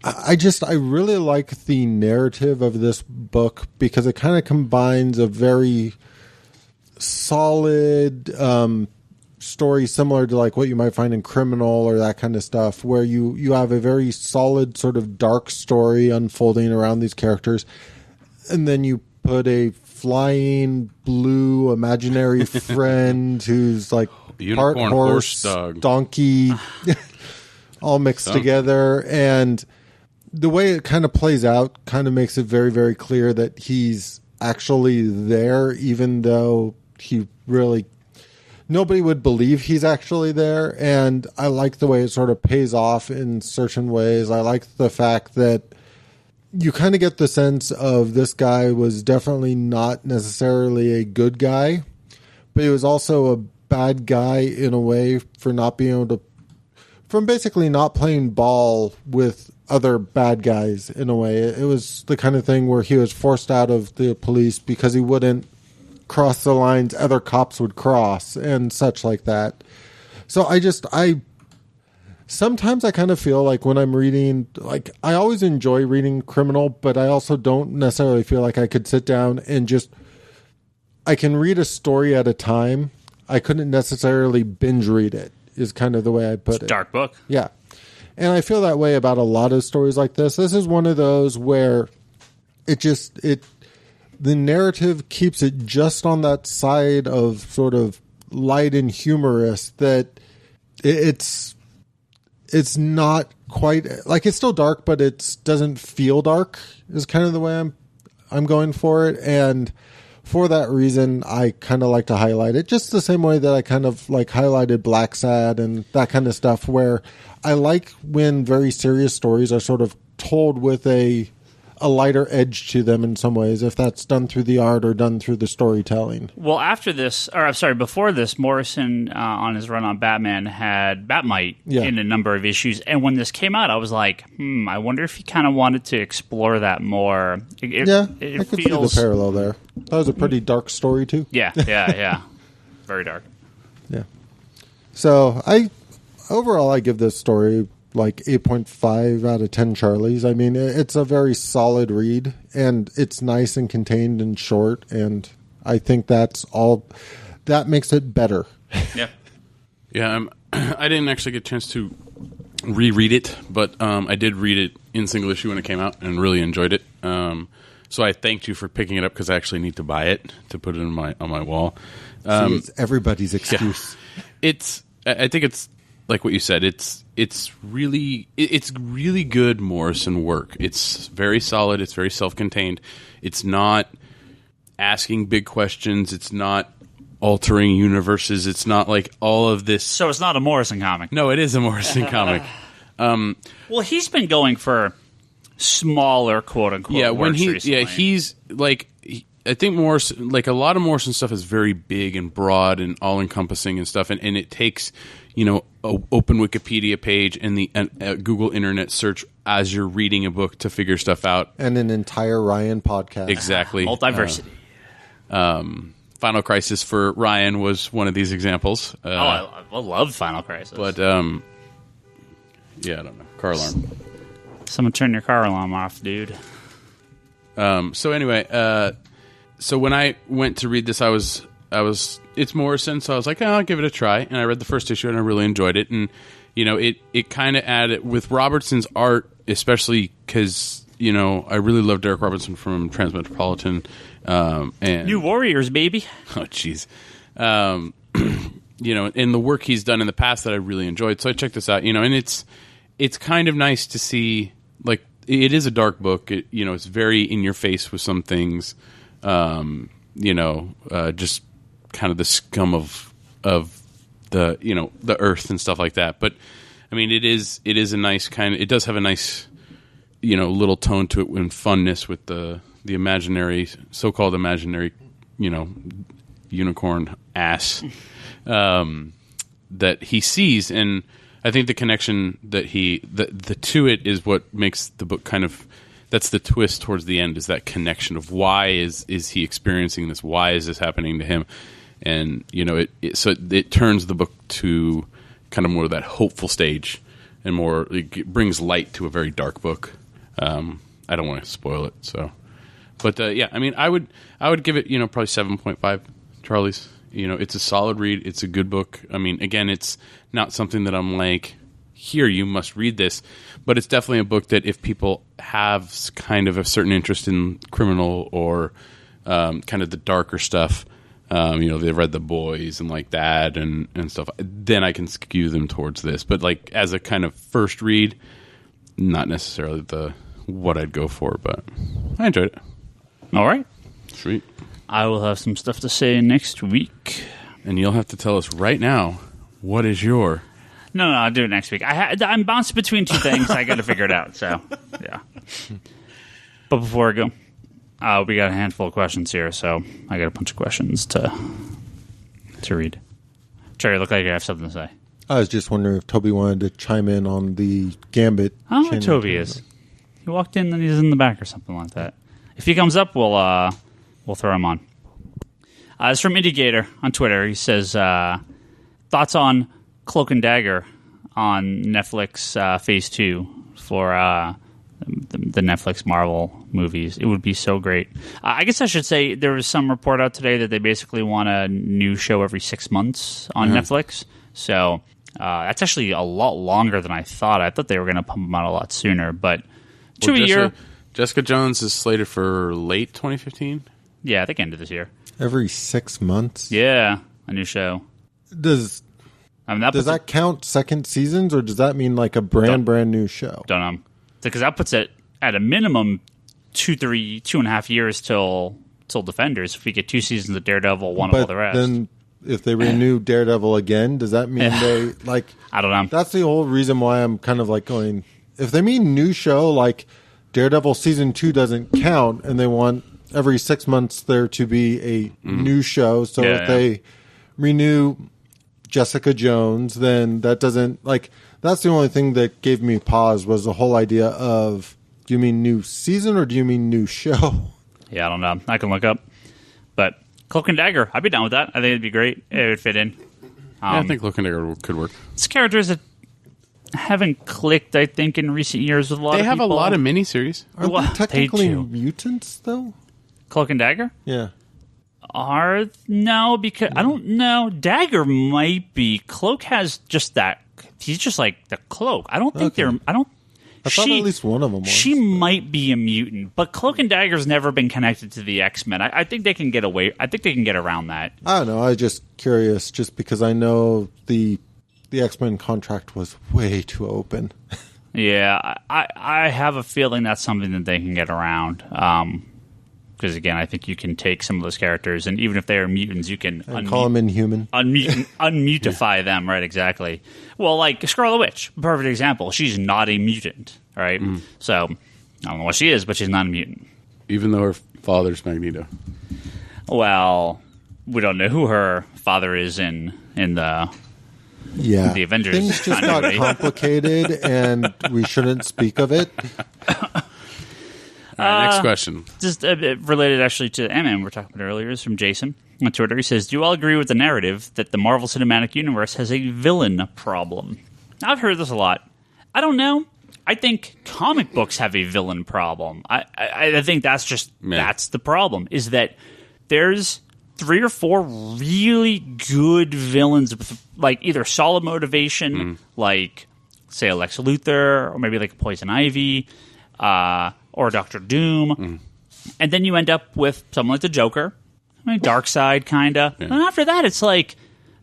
I really like the narrative of this book because it kind of combines a very solid story similar to like what you might find in Criminal or that kind of stuff, where you have a very solid sort of dark story unfolding around these characters, and then you put a flying blue imaginary friend who's like Unicorn, part horse, dog, donkey, all mixed together. And the way it kind of plays out kind of makes it very, very clear that he's actually there, even though nobody would believe he's actually there. And I like the way it sort of pays off in certain ways. I like the fact that you kind of get the sense of this guy was definitely not necessarily a good guy, but he was also a bad guy in a way for not being able to, from basically not playing ball with other bad guys in a way. It was the kind of thing where he was forced out of the police because he wouldn't cross the lines other cops would cross and such like that. So sometimes I kind of feel like when I'm reading, like I always enjoy reading Criminal, but I also don't necessarily feel like I could sit down and I can read a story at a time. I couldn't necessarily binge read it, is kind of the way I put it. Dark book. Yeah. And I feel that way about a lot of stories like this. This is one of those where the narrative keeps it just on that side of sort of light and humorous that it's not quite like, it's still dark, but it doesn't feel dark is kind of the way I'm going for it. And for that reason, I kind of like to highlight it just the same way that I kind of like highlighted Black Sad and that kind of stuff, where I like when very serious stories are sort of told with a lighter edge to them in some ways, if that's done through the art or done through the storytelling. Well, before this, Morrison on his run on Batman had Batmite in a number of issues, and when this came out, I was like, I wonder if he kind of wanted to explore that more. I could see the parallel there. That was a pretty dark story too. Yeah, very dark. Yeah. So overall I give this story like 8.5 out of 10 Charlies. I mean, it's a very solid read, and it's nice and contained and short, and I think that's all that makes it better. Yeah. Yeah, I didn't actually get a chance to reread it, but I did read it in single issue when it came out and really enjoyed it. So I thanked you for picking it up because I actually need to buy it to put it on my wall. It's everybody's excuse. Yeah. I think it's like what you said. It's really good Morrison work. It's very solid. It's very self-contained. It's not asking big questions. It's not altering universes. It's not like all of this. So it's not a Morrison comic. No, it is a Morrison comic. Well, he's been going for smaller quote unquote. He's like. I think Morrison, like a lot of Morrison stuff, is very big and broad and all encompassing and stuff, and it takes open Wikipedia page and the Google Internet search as you're reading a book to figure stuff out, and an entire Ryan podcast. Exactly, multiversity. Final Crisis for Ryan was one of these examples. I love Final Crisis, but I don't know. Car alarm. Someone turn your car alarm off, dude. So anyway. So when I went to read this, it's Morrison, so I was like, I'll give it a try. And I read the first issue and I really enjoyed it. And, it kind of added, with Robertson's art, especially because I really love Derek Robinson from Transmetropolitan. And New Warriors, baby. Oh, jeez. In the work he's done in the past that I really enjoyed. So I checked this out, and it's kind of nice to see, like, it is a dark book. It's very in your face with some things, just kind of the scum of the, the earth and stuff like that. But I mean, it is a nice kind of, it does have a nice, little tone to it and funness with the imaginary, so-called imaginary, unicorn ass that he sees. And I think the connection that the to it is what makes the book kind of, that's the twist towards the end, is that connection of why is he experiencing this? Why is this happening to him? And, so it turns the book to kind of more of that hopeful stage, and more, it brings light to a very dark book. I don't want to spoil it, so. But, yeah, I mean, I would give it, probably 7.5 Charlie's. It's a solid read. It's a good book. I mean, again, it's not something that I'm like, here, you must read this. But it's definitely a book that if people have kind of a certain interest in criminal or kind of the darker stuff, they've read The Boys and like that and stuff, then I can skew them towards this. But like as a kind of first read, not necessarily what I'd go for, but I enjoyed it. All right. Sweet. I will have some stuff to say next week. And you'll have to tell us right now, what is your... No, I'll do it next week. I'm bounced between two things. I got to figure it out, so, yeah. But before I go, we got a handful of questions here, so I got a bunch of questions to read. Cherry, look like you have something to say. I was just wondering if Toby wanted to chime in on the Gambit. I don't know where Toby is. He walked in and he's in the back or something like that. If he comes up, we'll throw him on. It's from Indigator on Twitter. He says, thoughts on Cloak and Dagger on Netflix Phase 2 for the Netflix Marvel movies. It would be so great. I guess I should say there was some report out today that they basically want a new show every 6 months on Netflix. So that's actually a lot longer than I thought. I thought they were going to pump them out a lot sooner, but a year. Jessica Jones is slated for late 2015? Yeah, I think end of this year. Every 6 months? Yeah, a new show. Does that count second seasons, or does that mean like a brand new show? Don't know. Because that puts it at a minimum 2.5 years till Defenders. If we get 2 seasons of Daredevil, one of all the rest. Then if they renew Daredevil again, does that mean they like? I don't know. That's the whole reason why I'm kind of like going. If they mean new show, like Daredevil season 2 doesn't count, and they want every 6 months there to be a new show. So if they renew Jessica Jones, then that doesn't like. That's the only thing that gave me pause was the whole idea of, do you mean new season or do you mean new show? Yeah, I don't know. I can look up. But Cloak and Dagger, I'd be down with that. I think it'd be great. It would fit in. I think Cloak and Dagger could work. It's characters that haven't clicked, I think, in recent years with a lot of people. They have a lot of miniseries. Aren't they technically mutants, though? Cloak and Dagger? Yeah. No, because I don't know. Dagger might be. Cloak has just that. He's just like the Cloak. I don't think they're. I thought at least one of them was. She might be a mutant, but Cloak and Dagger's never been connected to the X-Men. I think they can get away. I think they can get around that. I don't know. I was just curious, just because I know the X-Men contract was way too open. Yeah, I have a feeling that's something that they can get around. Because, again, I think you can take some of those characters, and even if they are mutants, you can... call them Inhuman. Unmutify them, right, exactly. Well, like Scarlet Witch, perfect example. She's not a mutant, right? So, I don't know what she is, but she's not a mutant. Even though her father's Magneto. Well, we don't know who her father is in the Avengers. Things just got complicated, and we shouldn't speak of it. All right, next question. Just related actually to M&M we were talking about earlier is from Jason on Twitter. He says, do you all agree with the narrative that the Marvel Cinematic Universe has a villain problem? I've heard this a lot. I don't know. I think comic books have a villain problem. I think that's the problem, is that there's 3 or 4 really good villains with like either solid motivation, like say a Lex Luthor, or maybe like a Poison Ivy, or Dr. Doom. And then you end up with someone like the Joker. I mean, Darkseid, kind of. And after that, it's like,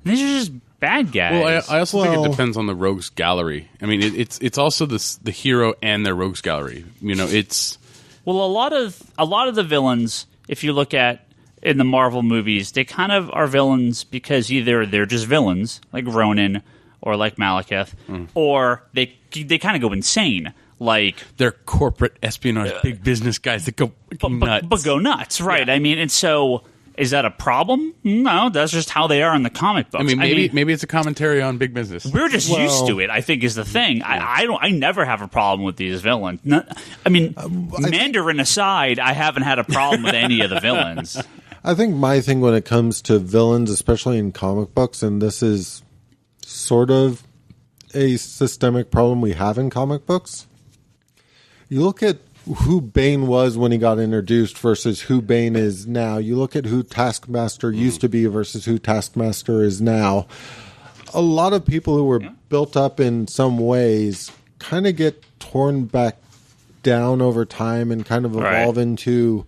these are just bad guys. Well, I also think it depends on the rogues gallery. I mean, it's also the hero and their rogues gallery. You know, it's... Well, a lot of the villains, if you look at in the Marvel movies, they kind of are villains because either they're just villains, like Ronan or like Malekith, or they kind of go insane. Like they're corporate espionage, big business guys that go nuts. But go nuts, right? Yeah. I mean, and so is that a problem? No, that's just how they are in the comic books. I mean, maybe it's a commentary on big business. We're just used to it, I think, is the thing. Yeah. I never have a problem with these villains. Mandarin aside, I haven't had a problem with any of the villains. I think my thing when it comes to villains, especially in comic books, and this is sort of a systemic problem we have in comic books. You look at who Bane was when he got introduced versus who Bane is now. You look at who Taskmaster used to be versus who Taskmaster is now. A lot of people who were built up in some ways kind of get torn back down over time and kind of evolve into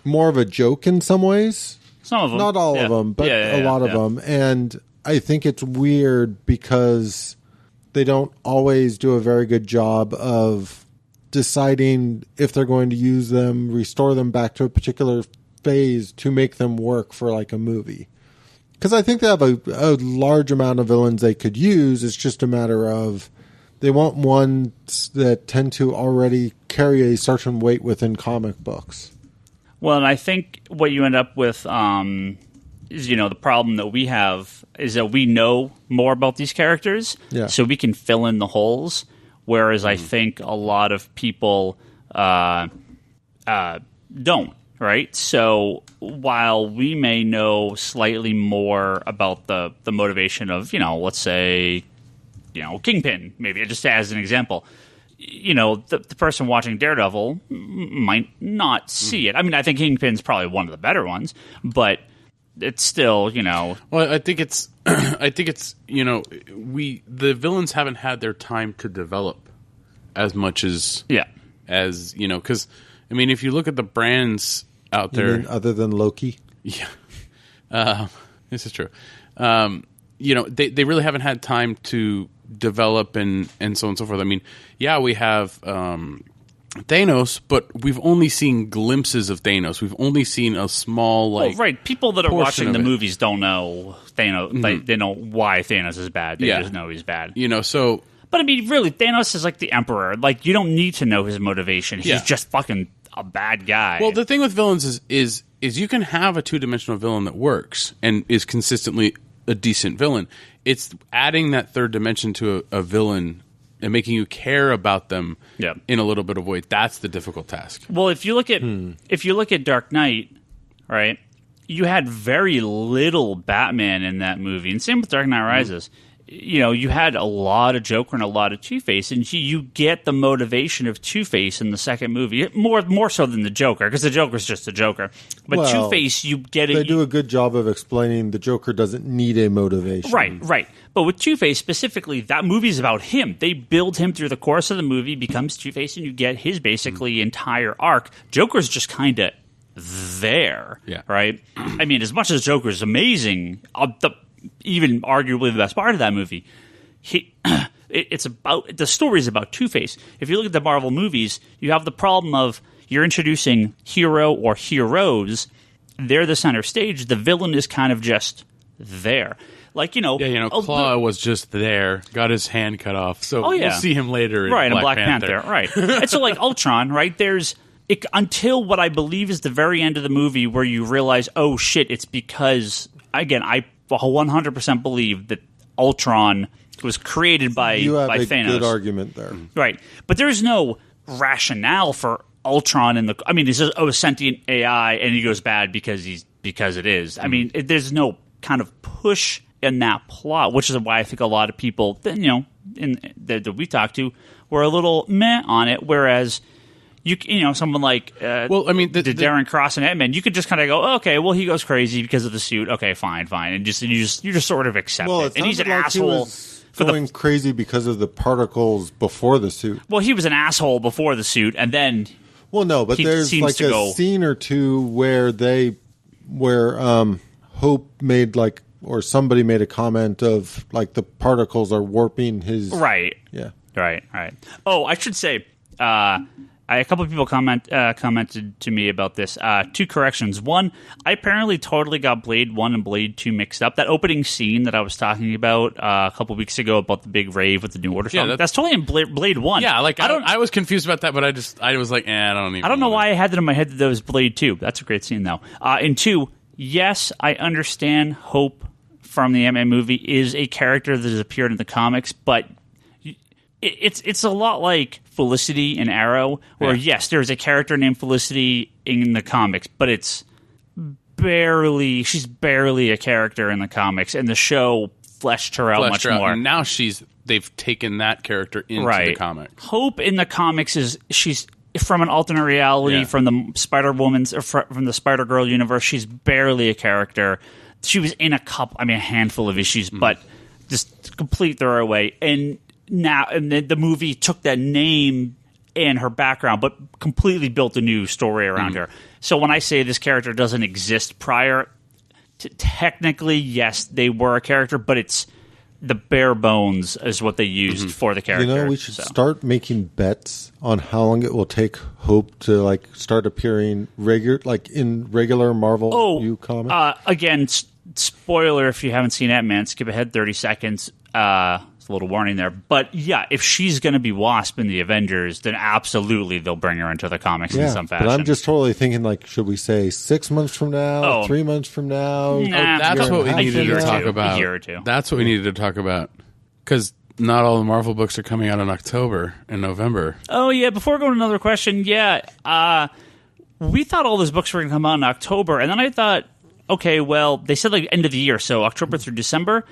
more of a joke in some ways. Some of them. Not all of them, but a lot of them. And I think it's weird because they don't always do a very good job of deciding if they're going to use them, restore them back to a particular phase to make them work for like a movie. Because I think they have a large amount of villains they could use. It's just a matter of they want ones that tend to already carry a certain weight within comic books. Well, and I think what you end up with is, the problem that we have is that we know more about these characters, so we can fill in the holes, whereas I think a lot of people don't, right? So while we may know slightly more about the motivation of, let's say, Kingpin, maybe, just as an example, the person watching Daredevil might not see it. I mean, I think Kingpin's probably one of the better ones, but it's still, Well, I think it's, the villains haven't had their time to develop as much as, because, I mean, if you look at the brands out there, other than Loki, this is true. They really haven't had time to develop and so on and so forth. I mean, we have Thanos, but we've only seen glimpses of Thanos. We've only seen a small, people that are watching the movies don't know Thanos. They know why Thanos is bad. They just know he's bad. So... But I mean, really, Thanos is like the Emperor. Like, you don't need to know his motivation. He's just fucking a bad guy. Well, the thing with villains is you can have a two-dimensional villain that works and is consistently a decent villain. It's adding that third dimension to a villain and making you care about them in a little bit of way. That's the difficult task. Well, if you look at Dark Knight, right, you had very little Batman in that movie, and same with Dark Knight Rises. You had a lot of Joker and a lot of Two-Face, and you get the motivation of Two-Face in the second movie more so than the Joker, because the Joker's just a Joker. But Two-Face, you get it. They do a good job of explaining the Joker doesn't need a motivation. Right. But with Two-Face specifically, that movie's about him. They build him through the course of the movie, becomes Two-Face, and you get his basically entire arc. Joker's just kind of there, right? I mean, as much as Joker's amazing, even arguably the best part of that movie, it's about the story's about Two-Face. If you look at the Marvel movies, you have the problem of you're introducing hero or heroes. They're the center stage. The villain is kind of just there. Like, Claw was just there, got his hand cut off. So we'll see him later in Black Panther. Right. And so, like, Ultron, right, until what I believe is the very end of the movie where you realize, oh, shit, it's because, again, I 100% believe that Ultron was created by Thanos. You have a good argument there. Right. But there's no rationale for Ultron he's just a sentient AI and he goes bad because it is. I mean, there's no kind of push in that plot, which is why I think a lot of people, that we talked to were a little meh on it, whereas someone like the Darren Cross and Ant-Man, you could just kind of go, okay, well, he goes crazy because of the suit. Okay, fine, and you just sort of accept it. And he's an asshole. going crazy because of the particles before the suit. Well, he was an asshole before the suit, and then well, no, but there's like a scene or two where Hope made or somebody made a comment of like the particles are warping his right. Yeah, right. Oh, I should say. A couple of people commented to me about this. 2 corrections. One, I apparently totally got Blade 1 and Blade 2 mixed up. That opening scene that I was talking about a couple of weeks ago about the big rave with the New Order song, that's totally in Blade 1. Yeah, I was confused about that, but I was like, I don't know why I had that in my head that was Blade 2. That's a great scene, though. And 2, yes, I understand Hope from the Ant-Man movie is a character that has appeared in the comics, but it's a lot like Felicity in Arrow, where yes, there's a character named Felicity in the comics, but she's barely a character in the comics, and the show fleshed her out much more. And now they've taken that character into the comic. Hope in the comics she's from an alternate reality, from the Spider-Woman's or from the Spider-Girl universe. She's barely a character. She was in a handful of issues, but just complete throwaway. And now, the movie took that name and her background, but completely built a new story around her. So when I say this character doesn't exist prior, technically, yes, they were a character, but it's the bare bones is what they used for the character. We should start making bets on how long it will take Hope to start appearing in regular Marvel comics. Again, spoiler if you haven't seen Ant-Man, skip ahead 30 seconds. It's a little warning there. But yeah, if she's going to be Wasp in the Avengers, then absolutely they'll bring her into the comics in some fashion. But I'm just totally thinking, should we say 6 months from now, 3 months from now? That's what we needed to talk about. A year or two. That's what we needed to talk about. Because not all the Marvel books are coming out in October and November. Oh, yeah. Before going to another question, we thought all those books were going to come out in October. And then I thought, okay, well, they said end of the year, so October through December.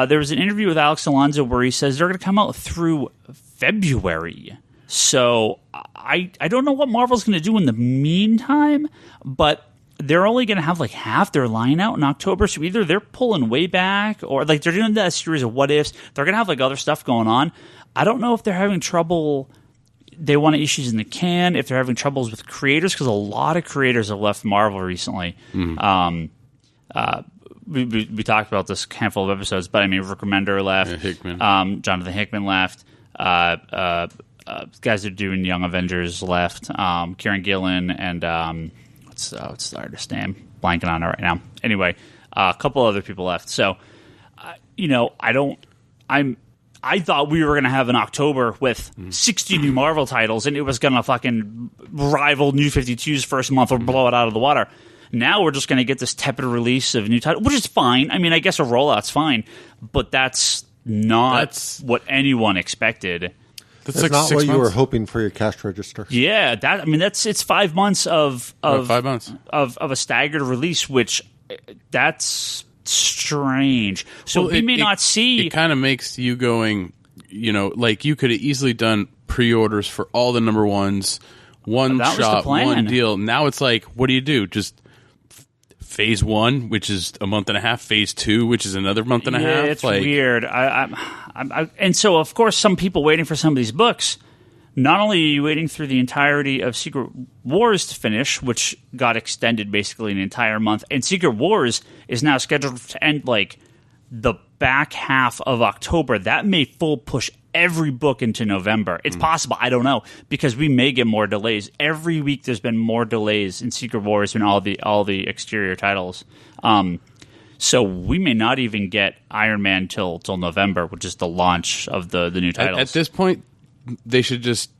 There was an interview with Alex Alonso where he says they're going to come out through February. So I don't know what Marvel's going to do in the meantime, but they're only going to have half their line out in October. So either they're pulling way back or they're doing that series of what ifs. They're going to have other stuff going on. I don't know if they're having trouble. They want issues in the can, if they're having troubles with creators, because a lot of creators have left Marvel recently. We talked about this handful of episodes, but Rick Remender left. Hickman. Jonathan Hickman left. Guys that are doing Young Avengers left. Kieran Gillen and what's the artist's name? Blanking on it right now. Anyway, a couple other people left. So, I thought we were going to have an October with 60 new Marvel titles, and it was going to fucking rival New 52's first month or blow it out of the water. Now we're just going to get this tepid release of new titles, which is fine. I guess a rollout's fine, but that's not what anyone expected. That's not what you were hoping for your cash register. Yeah, it's 5 months of 5 months of a staggered release, which that's strange. So we may not see. It kind of makes you going, you could have easily done pre-orders for all the number ones, one shot, one deal. Now it's what do you do? Just Phase 1, which is a month and a half. Phase 2, which is another month and a half. It's weird. And so, of course, some people waiting for some of these books, not only are you waiting through the entirety of Secret Wars to finish, which got extended basically an entire month, and Secret Wars is now scheduled to end the back half of October. That may full push every book into November. It's possible. I don't know, because we may get more delays. Every week there's been more delays in Secret Wars and all the exterior titles. So we may not even get Iron Man till November, which is the launch of the new titles. At this point, they should just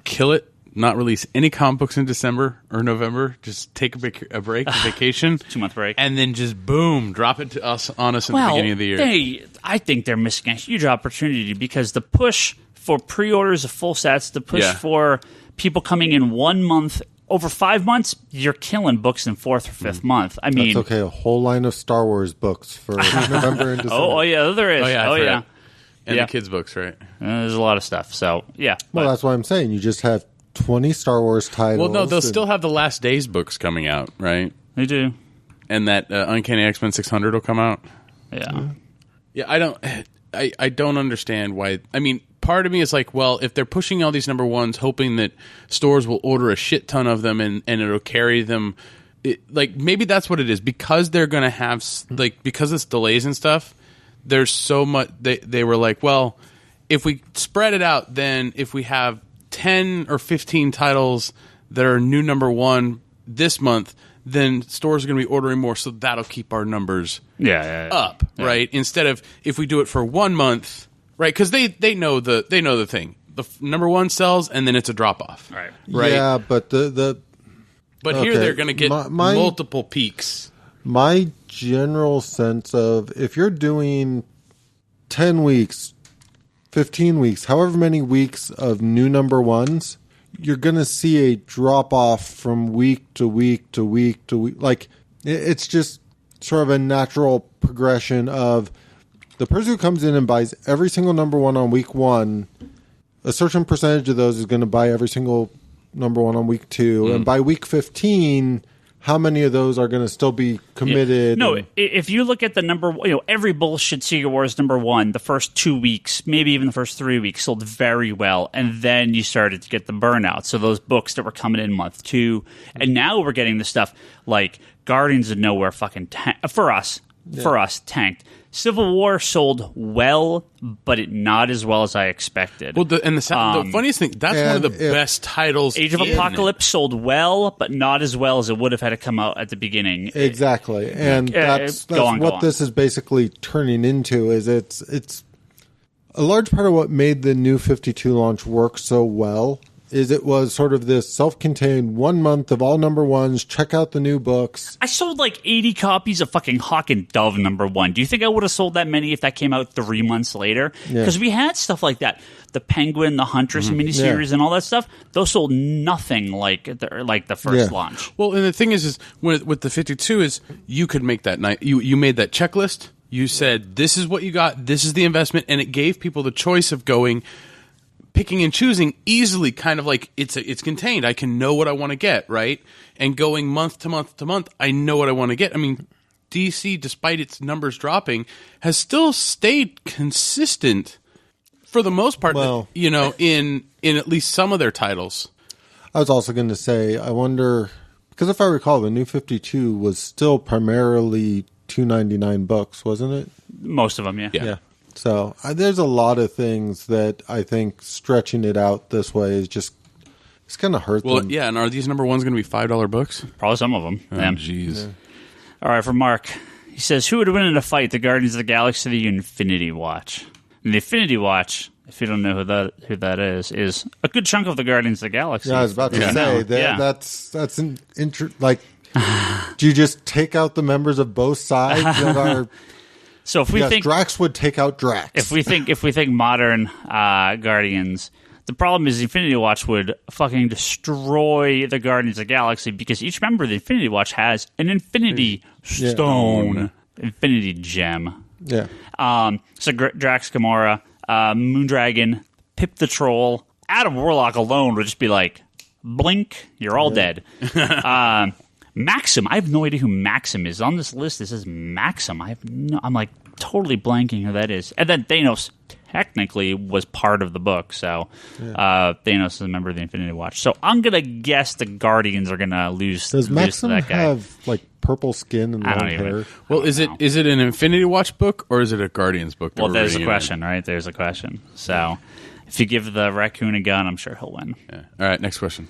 kill it. Not release any comic books in December or November. Just take a break, a vacation, 2-month break, and then just boom, drop it on us at the beginning of the year. I think they're missing a huge opportunity, because the push for pre-orders of full sets, the push for people coming in 1 month, over 5 months, you're killing books in 4th or 5th month. That's okay. A whole line of Star Wars books for November and December. Oh yeah, there is. And the kids' books, right? There's a lot of stuff. So yeah. Well, that's why I'm saying you just have 20 Star Wars titles. Well, no, they'll still have the Last Days books coming out, right? They do. And that Uncanny X-Men 600 will come out. Yeah. Yeah, I don't... I don't understand why. I mean, part of me is like, well, if they're pushing all these number ones, hoping that stores will order a shit ton of them and it'll carry them, like maybe that's what it is, because they're going to have like, because it's delays and stuff. There's so much. They were like, well, if we spread it out, then if we have 10 or 15 titles that are new number one this month, then stores are going to be ordering more, so that'll keep our numbers up, right? Instead of if we do it for 1 month, right? Because they know the thing. The number one sells, and then it's a drop off, right? Yeah, but here they're going to get multiple peaks. My general sense of, if you're doing 10 weeks, 15 weeks, however many weeks of new number ones, you're going to see a drop off from week to week to week to week. Like, it's just sort of a natural progression of the person who comes in and buys every single number one on week one, a certain percentage of those is going to buy every single number one on week two. And by week 15, how many of those are going to still be committed? No, if you look at the number, every bullshit Secret Wars number one, the first 2 weeks, maybe even the first 3 weeks, sold very well, and then you started to get the burnout. So those books that were coming in month two, and now we're getting the stuff like Guardians of Nowhere fucking for us tanked. Civil War sold well, but not as well as I expected. Well, the funniest thing, that's one of the best titles. Age of Apocalypse sold well, but not as well as it would have had to come out at the beginning. Exactly, and that's what this is basically turning into. Is it's a large part of what made the New 52 launch work so well. Is it was sort of this self-contained 1 month of all number ones, check out the new books. I sold like 80 copies of fucking Hawk and Dove number one. Do you think I would have sold that many if that came out 3 months later? Because we had stuff like that. The Penguin, the Huntress miniseries, and all that stuff. Those sold nothing like the first launch. Well, and the thing is with the 52 is you could make that night. You made that checklist. You said, this is what you got. This is the investment. And it gave people the choice of picking and choosing easily, kind of like it's contained. I can know what I want to get, right? And going month to month to month, I know what I want to get. I mean, DC, despite its numbers dropping, has still stayed consistent for the most part. Well, in at least some of their titles. I was also going to say, I wonder, because if I recall, the New 52 was still primarily $2.99 books, wasn't it? Most of them, yeah. So there's a lot of things that I think stretching it out this way is just, it's going to hurt them. Well, yeah, and are these number ones going to be $5 books? Probably some of them. Oh, jeez. Yeah. All right, for Mark. He says, who would win in a fight, the Guardians of the Galaxy or the Infinity Watch? And the Infinity Watch, if you don't know who that is a good chunk of the Guardians of the Galaxy. Yeah, I was about to say, that's an like, do you just take out the members of both sides that are... So if we think Drax would take out Drax. If we think modern Guardians, the problem is the Infinity Watch would fucking destroy the Guardians of the Galaxy, because each member of the Infinity Watch has an Infinity Stone, Infinity Gem. Yeah. So Drax, Gamora, Moondragon, Pip the Troll, Adam Warlock alone would just be like, blink, you're all dead. Maxim, I have no idea who Maxim is. On this list, this is Maxim. I'm like totally blanking who that is. And then Thanos technically was part of the book, so Thanos is a member of the Infinity Watch. So I'm gonna guess the Guardians are gonna lose. Does Maxim to that guy. have like purple skin and long hair? Well, is it an Infinity Watch book or is it a Guardians book? Well, there's a question, right? There's a question. So if you give the raccoon a gun, I'm sure he'll win. Yeah. All right, next question.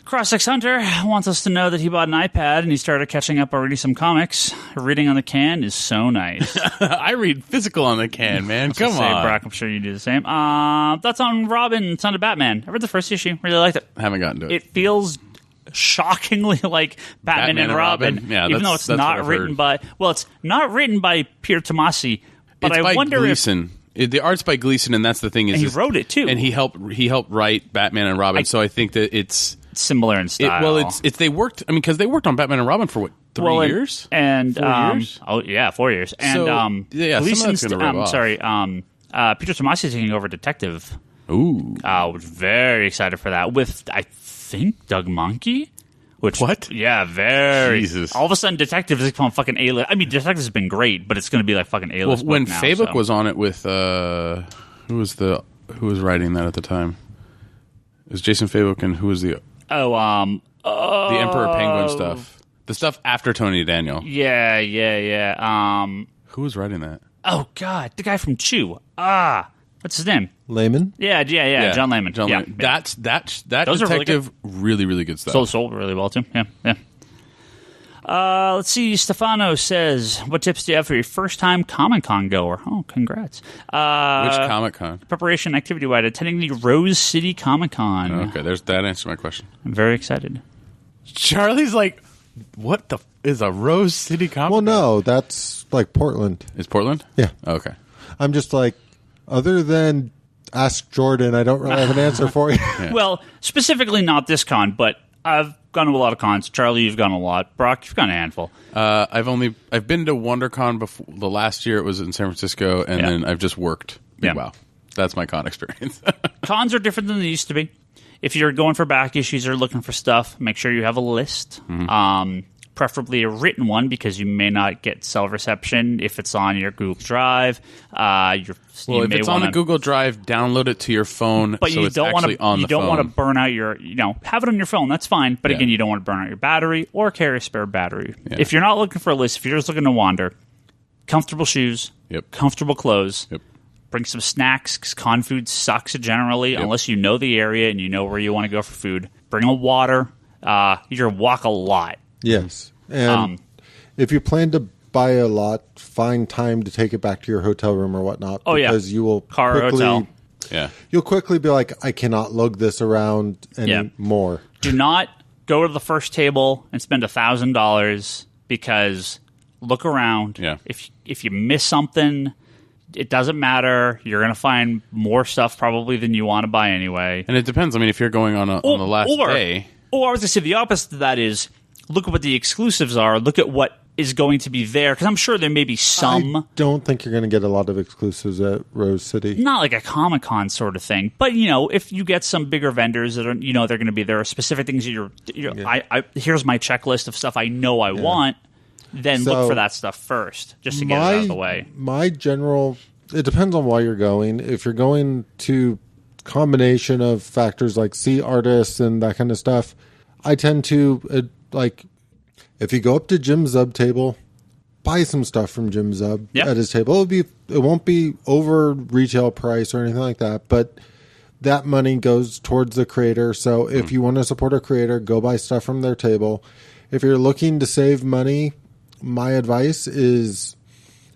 Crossix Hunter wants us to know that he bought an iPad and he started catching up on reading some comics. Reading on the can is so nice. I read physical on the can, man. Come on. Brock, I'm sure you do the same. That's on Robin, Son of Batman. I read the first issue. Really liked it. I haven't gotten to it. It feels shockingly like Batman and Robin. Yeah, even though it's not written by... Well, it's not written by Peter Tomasi, but it's I wonder Gleason. The art's by Gleason, and that's the thing. And he wrote it, too. And he helped write Batman and Robin, so I think that it's... similar in style. They worked. I mean, because they worked on Batman and Robin for what, 3 years? And 4 years? Oh yeah, 4 years. And some of that's gonna rub off. Peter Tomasi taking over Detective. Ooh, was very excited for that. With I think Doug Monkey Which, What? Yeah, very. Jesus. All of a sudden, Detectives has become fucking A-list. I mean, Detectives has been great, but it's going to be like fucking A-list. Well, when now, Facebook so. was on it with who was writing that at the time? It was Jason Fabok, and who was the Emperor Penguin stuff? The stuff after Tony Daniel. Yeah. Who was writing that? Oh God, the guy from Chew. What's his name? Layman? Yeah, John Layman. John yeah, Layman. yeah. That Those are really detective really, really good stuff. Sold really well too. Yeah. Let's see. Stefano says, "What tips do you have for your first-time Comic-Con goer?" Oh, congrats! Which Comic-Con? Preparation activity-wide, attending the Rose City Comic-Con. Okay, that answers my question. I'm very excited. Charlie's like, what the is a Rose City Comic-Con? Well, no, that's like Portland. Is Portland? Yeah. Okay. I'm just like, other than Ask Jordan, I don't really have an answer for you. Yeah. Well, specifically not this con, but I've gone to a lot of cons. Charlie, you've gone a lot. Brock, you've gone a handful. I've been to WonderCon before. The last year it was in San Francisco, and then I've just worked. Yeah. Wow, that's my con experience. Cons are different than they used to be. If you're going for back issues or looking for stuff, make sure you have a list. Preferably a written one, because you may not get cell reception if it's on your Google Drive. If it's on a Google Drive, download it to your phone. But so you it's don't want actually to. on You the don't phone. want to burn out your. Have it on your phone. That's fine. But Yeah. again, you don't want to burn out your battery or carry a spare battery. Yeah. If you're not looking for a list, if you're just looking to wander, comfortable shoes, Yep. comfortable clothes. Yep. Bring some snacks, because con food sucks generally, unless you know the area and you know where you want to go for food. Bring a water. You're going to walk a lot. Yes. And if you plan to buy a lot, find time to take it back to your hotel room or whatnot. Oh, yeah. Because you will Car or quickly, hotel. Yeah. You'll quickly be like, I cannot lug this around anymore. Do not go to the first table and spend $1,000, because look around. Yeah. If you miss something, it doesn't matter. You're going to find more stuff probably than you want to buy anyway. And it depends. I mean, if you're going on the last day. Or I was going to say the opposite of that is, look at what the exclusives are. Look at what is going to be there, because I'm sure there may be some. I don't think you're going to get a lot of exclusives at Rose City. Not like a Comic-Con sort of thing, but if you get some bigger vendors that are, they're going to be there are specific things that you're here's my checklist of stuff I know I want. Then look for that stuff first, just to get it out of the way. My general, it depends on why you're going. If you're going to combination of factors like see artists and that kind of stuff, I tend to if you go up to Jim Zub table, buy some stuff from Jim Zub at his table. It won't be over retail price or anything like that, but that money goes towards the creator. So if you want to support a creator, go buy stuff from their table. If you're looking to save money, my advice is,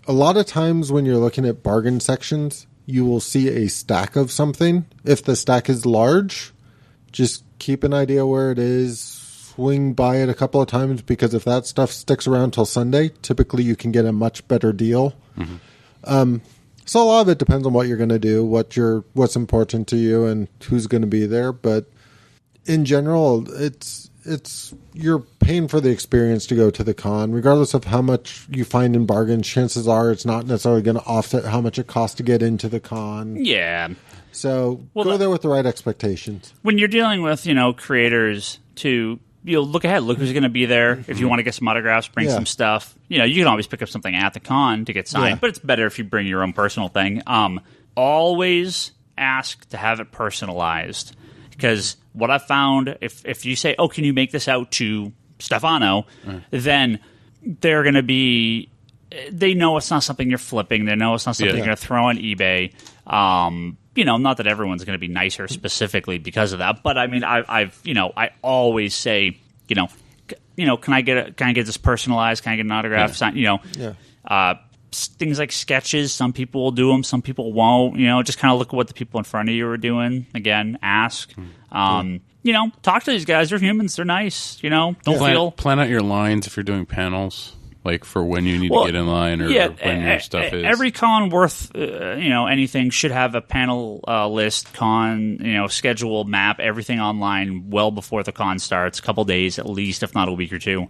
a lot of times when you're looking at bargain sections, you will see a stack of something. If the stack is large, just keep an idea where it is. Swing by it a couple of times, because if that stuff sticks around till Sunday, typically you can get a much better deal. So a lot of it depends on what you're going to do, what's important to you, and who's going to be there. But in general, it's you're paying for the experience to go to the con, regardless of how much you find in bargains. Chances are it's not necessarily going to offset how much it costs to get into the con. Yeah. So go there with the right expectations. When you're dealing with creators to. Look ahead. Look who's going to be there. If you want to get some autographs, bring some stuff. You can always pick up something at the con to get signed, but it's better if you bring your own personal thing. Always ask to have it personalized, because what I found, if you say, "Oh, can you make this out to Stefano?" then they're going to be. They know it's not something you're flipping. They know it's not something you're going to throw on eBay. Not that everyone's going to be nicer specifically because of that, but I mean, I always say, can I get this personalized? Can I get an autograph? Things like sketches. Some people will do them, some people won't. Just kind of look at what the people in front of you are doing. Again, ask. Talk to these guys. They're humans. They're nice. Don't plan out your lines if you're doing panels. Like for when you need to get in line, or when your stuff is. Every con worth anything should have a panel list, con schedule, map, everything online well before the con starts. A couple days at least, if not a week or two.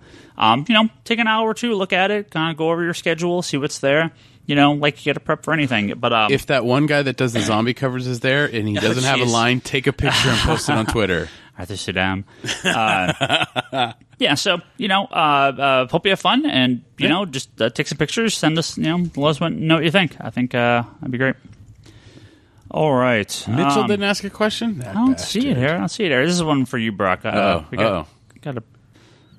Take an hour or two, look at it, kind of go over your schedule, see what's there. like you got to prep for anything. But if that one guy that does the zombie covers is there and he doesn't have a line, take a picture and post it on Twitter. Arthur Saddam. Yeah, so, hope you have fun, and, just take some pictures, send us, let us know what you think. I think that'd be great. All right. Mitchell didn't ask a question? I don't see it here. This is one for you, Brock. We got a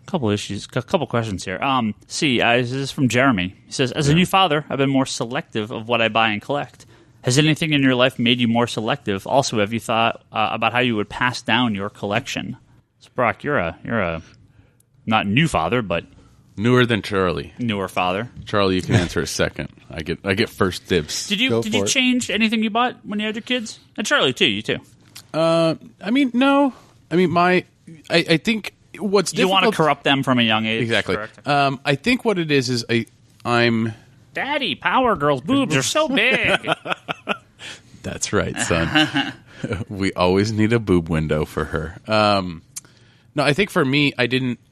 couple issues, a couple questions here. This is from Jeremy. He says, as a new father, I've been more selective of what I buy and collect. Has anything in your life made you more selective? Also, have you thought about how you would pass down your collection? So, Brock, you're a not new father, but newer than Charlie. Newer father. Charlie, you can answer a second. I get first dibs. Did you change anything you bought when you had your kids? And Charlie too. You too. No. I think what's difficult. You want to corrupt them from a young age. Exactly. I think what it is I'm. Daddy, Power Girl's boobs are so big. That's right, son. We always need a boob window for her. No, I think for me,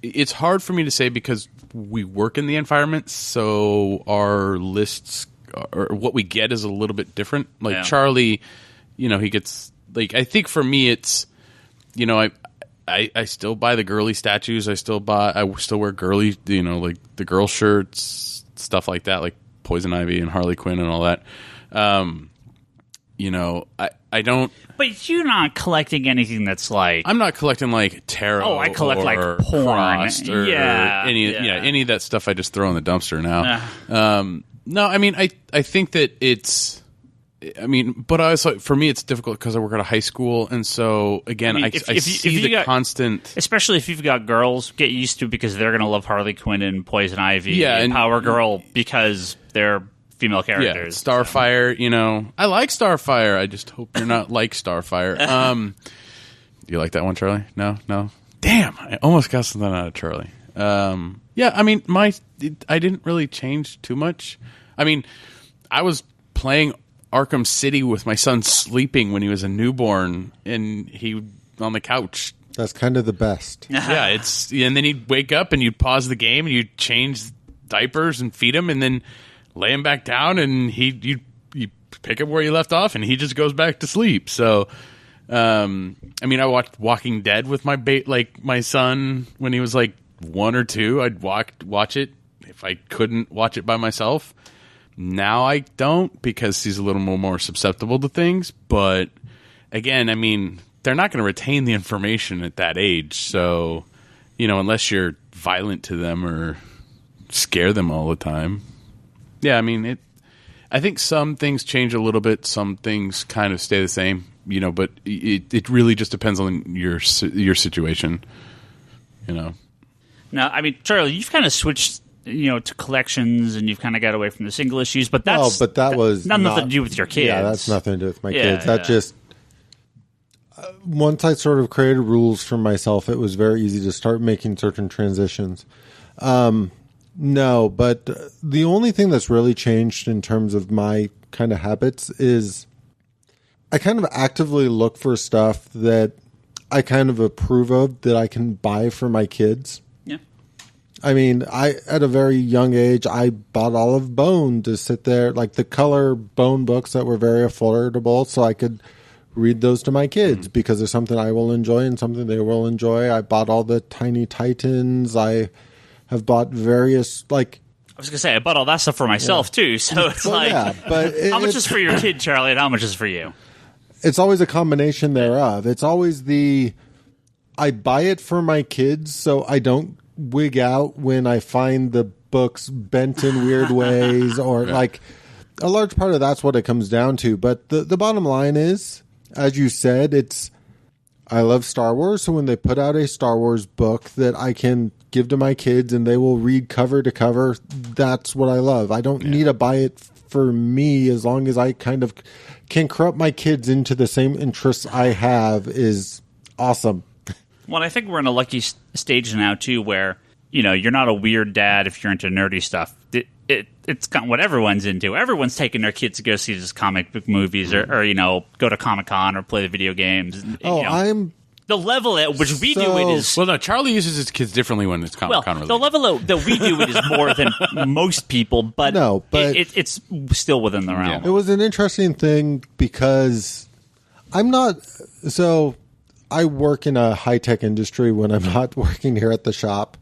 it's hard for me to say because we work in the environment, so our lists or what we get is a little bit different. Like Charlie, he gets I think for me it's I still buy the girly statues. I still wear girly, like the girl shirts, stuff like that, like Poison Ivy and Harley Quinn and all that. I don't. But you're not collecting anything that's like. I'm not collecting like tarot. Oh, I collect like porn. Or any of that stuff. I just throw in the dumpster now. No, I think that it's. But also for me, it's difficult because I work at a high school, and so again, I see the constant. Especially if you've got girls, get used to it because they're going to love Harley Quinn and Poison Ivy and Power Girl because they're female characters. Yeah, Starfire. I like Starfire. I just hope you're not like Starfire. Do you like that one, Charlie? No. Damn, I almost got something out of Charlie. I didn't really change too much. I was playing Arkham City with my son sleeping when he was a newborn, and he on the couch. That's kind of the best. Yeah, and then he'd wake up and you'd pause the game and you'd change diapers and feed him, and then lay him back down, and you pick up where you left off, and he just goes back to sleep. So, I watched Walking Dead with my son when he was like 1 or 2. I'd watch it if I couldn't watch it by myself. Now I don't because he's a little more susceptible to things. But again, they're not going to retain the information at that age. So, unless you're violent to them or scare them all the time. Yeah, I think some things change a little bit. Some things kind of stay the same, but it really just depends on your situation, Now, Charlie, you've kind of switched to collections, and you've kind of got away from the single issues, but that was nothing to do with your kids. Yeah, that's nothing to do with my kids. That just once I sort of created rules for myself, it was very easy to start making certain transitions. No, but the only thing that's really changed in terms of my kind of habits is I kind of actively look for stuff that I kind of approve of that I can buy for my kids. At a very young age, I bought all of Bone to sit there, like the color Bone books that were very affordable, so I could read those to my kids because there's something I will enjoy and something they will enjoy. I bought all the Tiny Titans. I have bought various, I was going to say, I bought all that stuff for myself, too, so it's but how much is for your kid, Charlie, and how much is for you? It's always a combination thereof. It's always I buy it for my kids so I don't wig out when I find the books bent in weird ways or a large part of that's what it comes down to. But the bottom line is, as you said, I love Star Wars. So when they put out a Star Wars book that I can give to my kids and they will read cover to cover, that's what I love. I don't need to buy it for me as long as I kind of can corrupt my kids into the same interests I have is awesome. Well, I think we're in a lucky stage now, too, where, you're not a weird dad if you're into nerdy stuff. It's got what everyone's into. Everyone's taking their kids to go see these comic book movies or go to Comic-Con or play the video games. The level at which we do it is... Well, no, Charlie uses his kids differently when it's Comic-Con related. The level that we do it is more than most people, but, it's still within the realm. It was an interesting thing because I'm not... So I work in a high-tech industry when I'm not working here at the shop.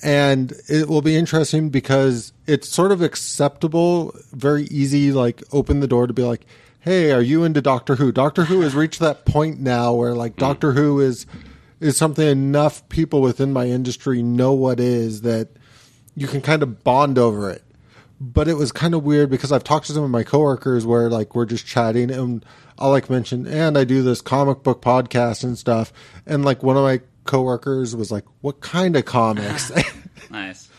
And it will be interesting because it's sort of acceptable, very easy, like open the door to be like, hey, are you into Doctor Who? Doctor Who has reached that point now where like Doctor Who is something enough people within my industry know what is that you can kind of bond over it. But it was kind of weird because I've talked to some of my coworkers where like we're just chatting and I'll like mention, and I do this comic book podcast and stuff. And like one of my coworkers was like, what kind of comics? Nice.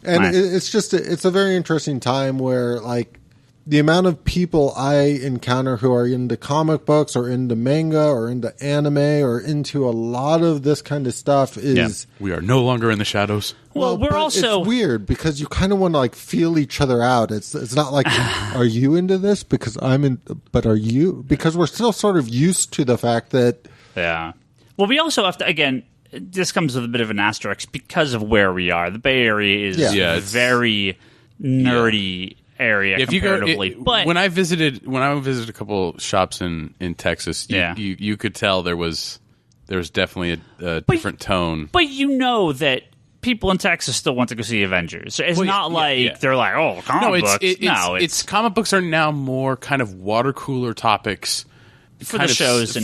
And it's a very interesting time where like, the amount of people I encounter who are into comic books or into manga or into anime or into a lot of this kind of stuff is... Yeah, we are no longer in the shadows. Well, we're also... It's weird because you kind of want to like feel each other out. It's not like, are you into this? Because I'm in... But are you? Because we're still sort of used to the fact that... Yeah. Well, we also have to, again, this comes with a bit of an asterisk because of where we are. The Bay Area is very nerdy... area if comparatively. You go, but when I visited a couple shops in Texas, you could tell there was definitely a different tone. But you know that people in Texas still want to go see Avengers. It's not like they're like, oh, comic books. It's comic books are now more kind of water cooler topics. For the shows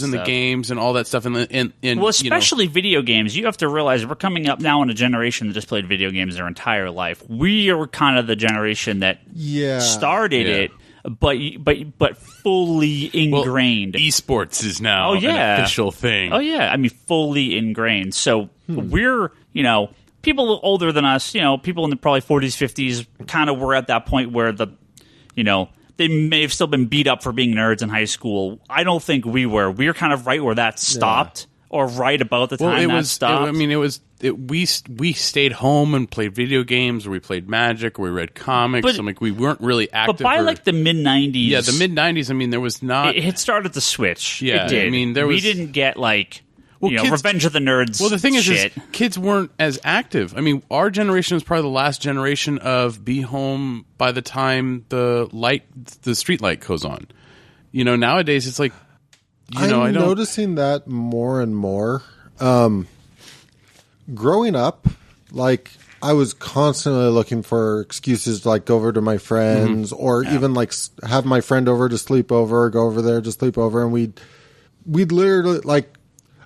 and the games and all that stuff. And especially video games. You have to realize we're coming up now in a generation that just played video games their entire life. We are kind of the generation that started it, but fully ingrained. Well, esports is now an official thing. Oh, yeah. I mean, fully ingrained. So we're, people older than us, people in the probably 40s, 50s kind of were at that point where they may have still been beat up for being nerds in high school. I don't think we were. We were kind of right where that stopped, or right about the time that stopped. We stayed home and played video games, or we played Magic, or we read comics. We weren't really active. But by like the mid '90s, the mid '90s. There was not. It started to switch. Yeah, it did. We didn't get like. Revenge of the Nerds. Well, the thing is kids weren't as active. Our generation was probably the last generation of be home by the time the street light goes on. Nowadays it's like, I'm noticing that more and more. Growing up, like I was constantly looking for excuses to like go over to my friends or even like have my friend over to sleep over, or go over there to sleep over, and we'd literally like.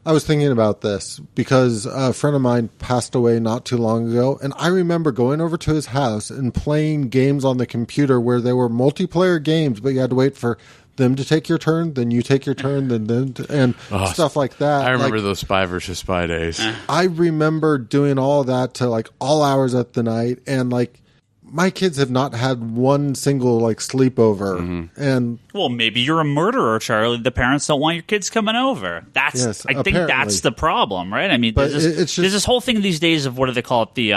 I was thinking about this because a friend of mine passed away not too long ago, and I remember going over to his house and playing games on the computer where there were multiplayer games, but you had to wait for them to take your turn, then you take your turn, and stuff like that. I remember those Spy versus Spy days. I remember doing all of that to like all hours of the night, and like my kids have not had one single like sleepover. And well, maybe you're a murderer, Charlie. The parents don't want your kids coming over. I think that's the problem, right? There's this whole thing these days of what do they call it? The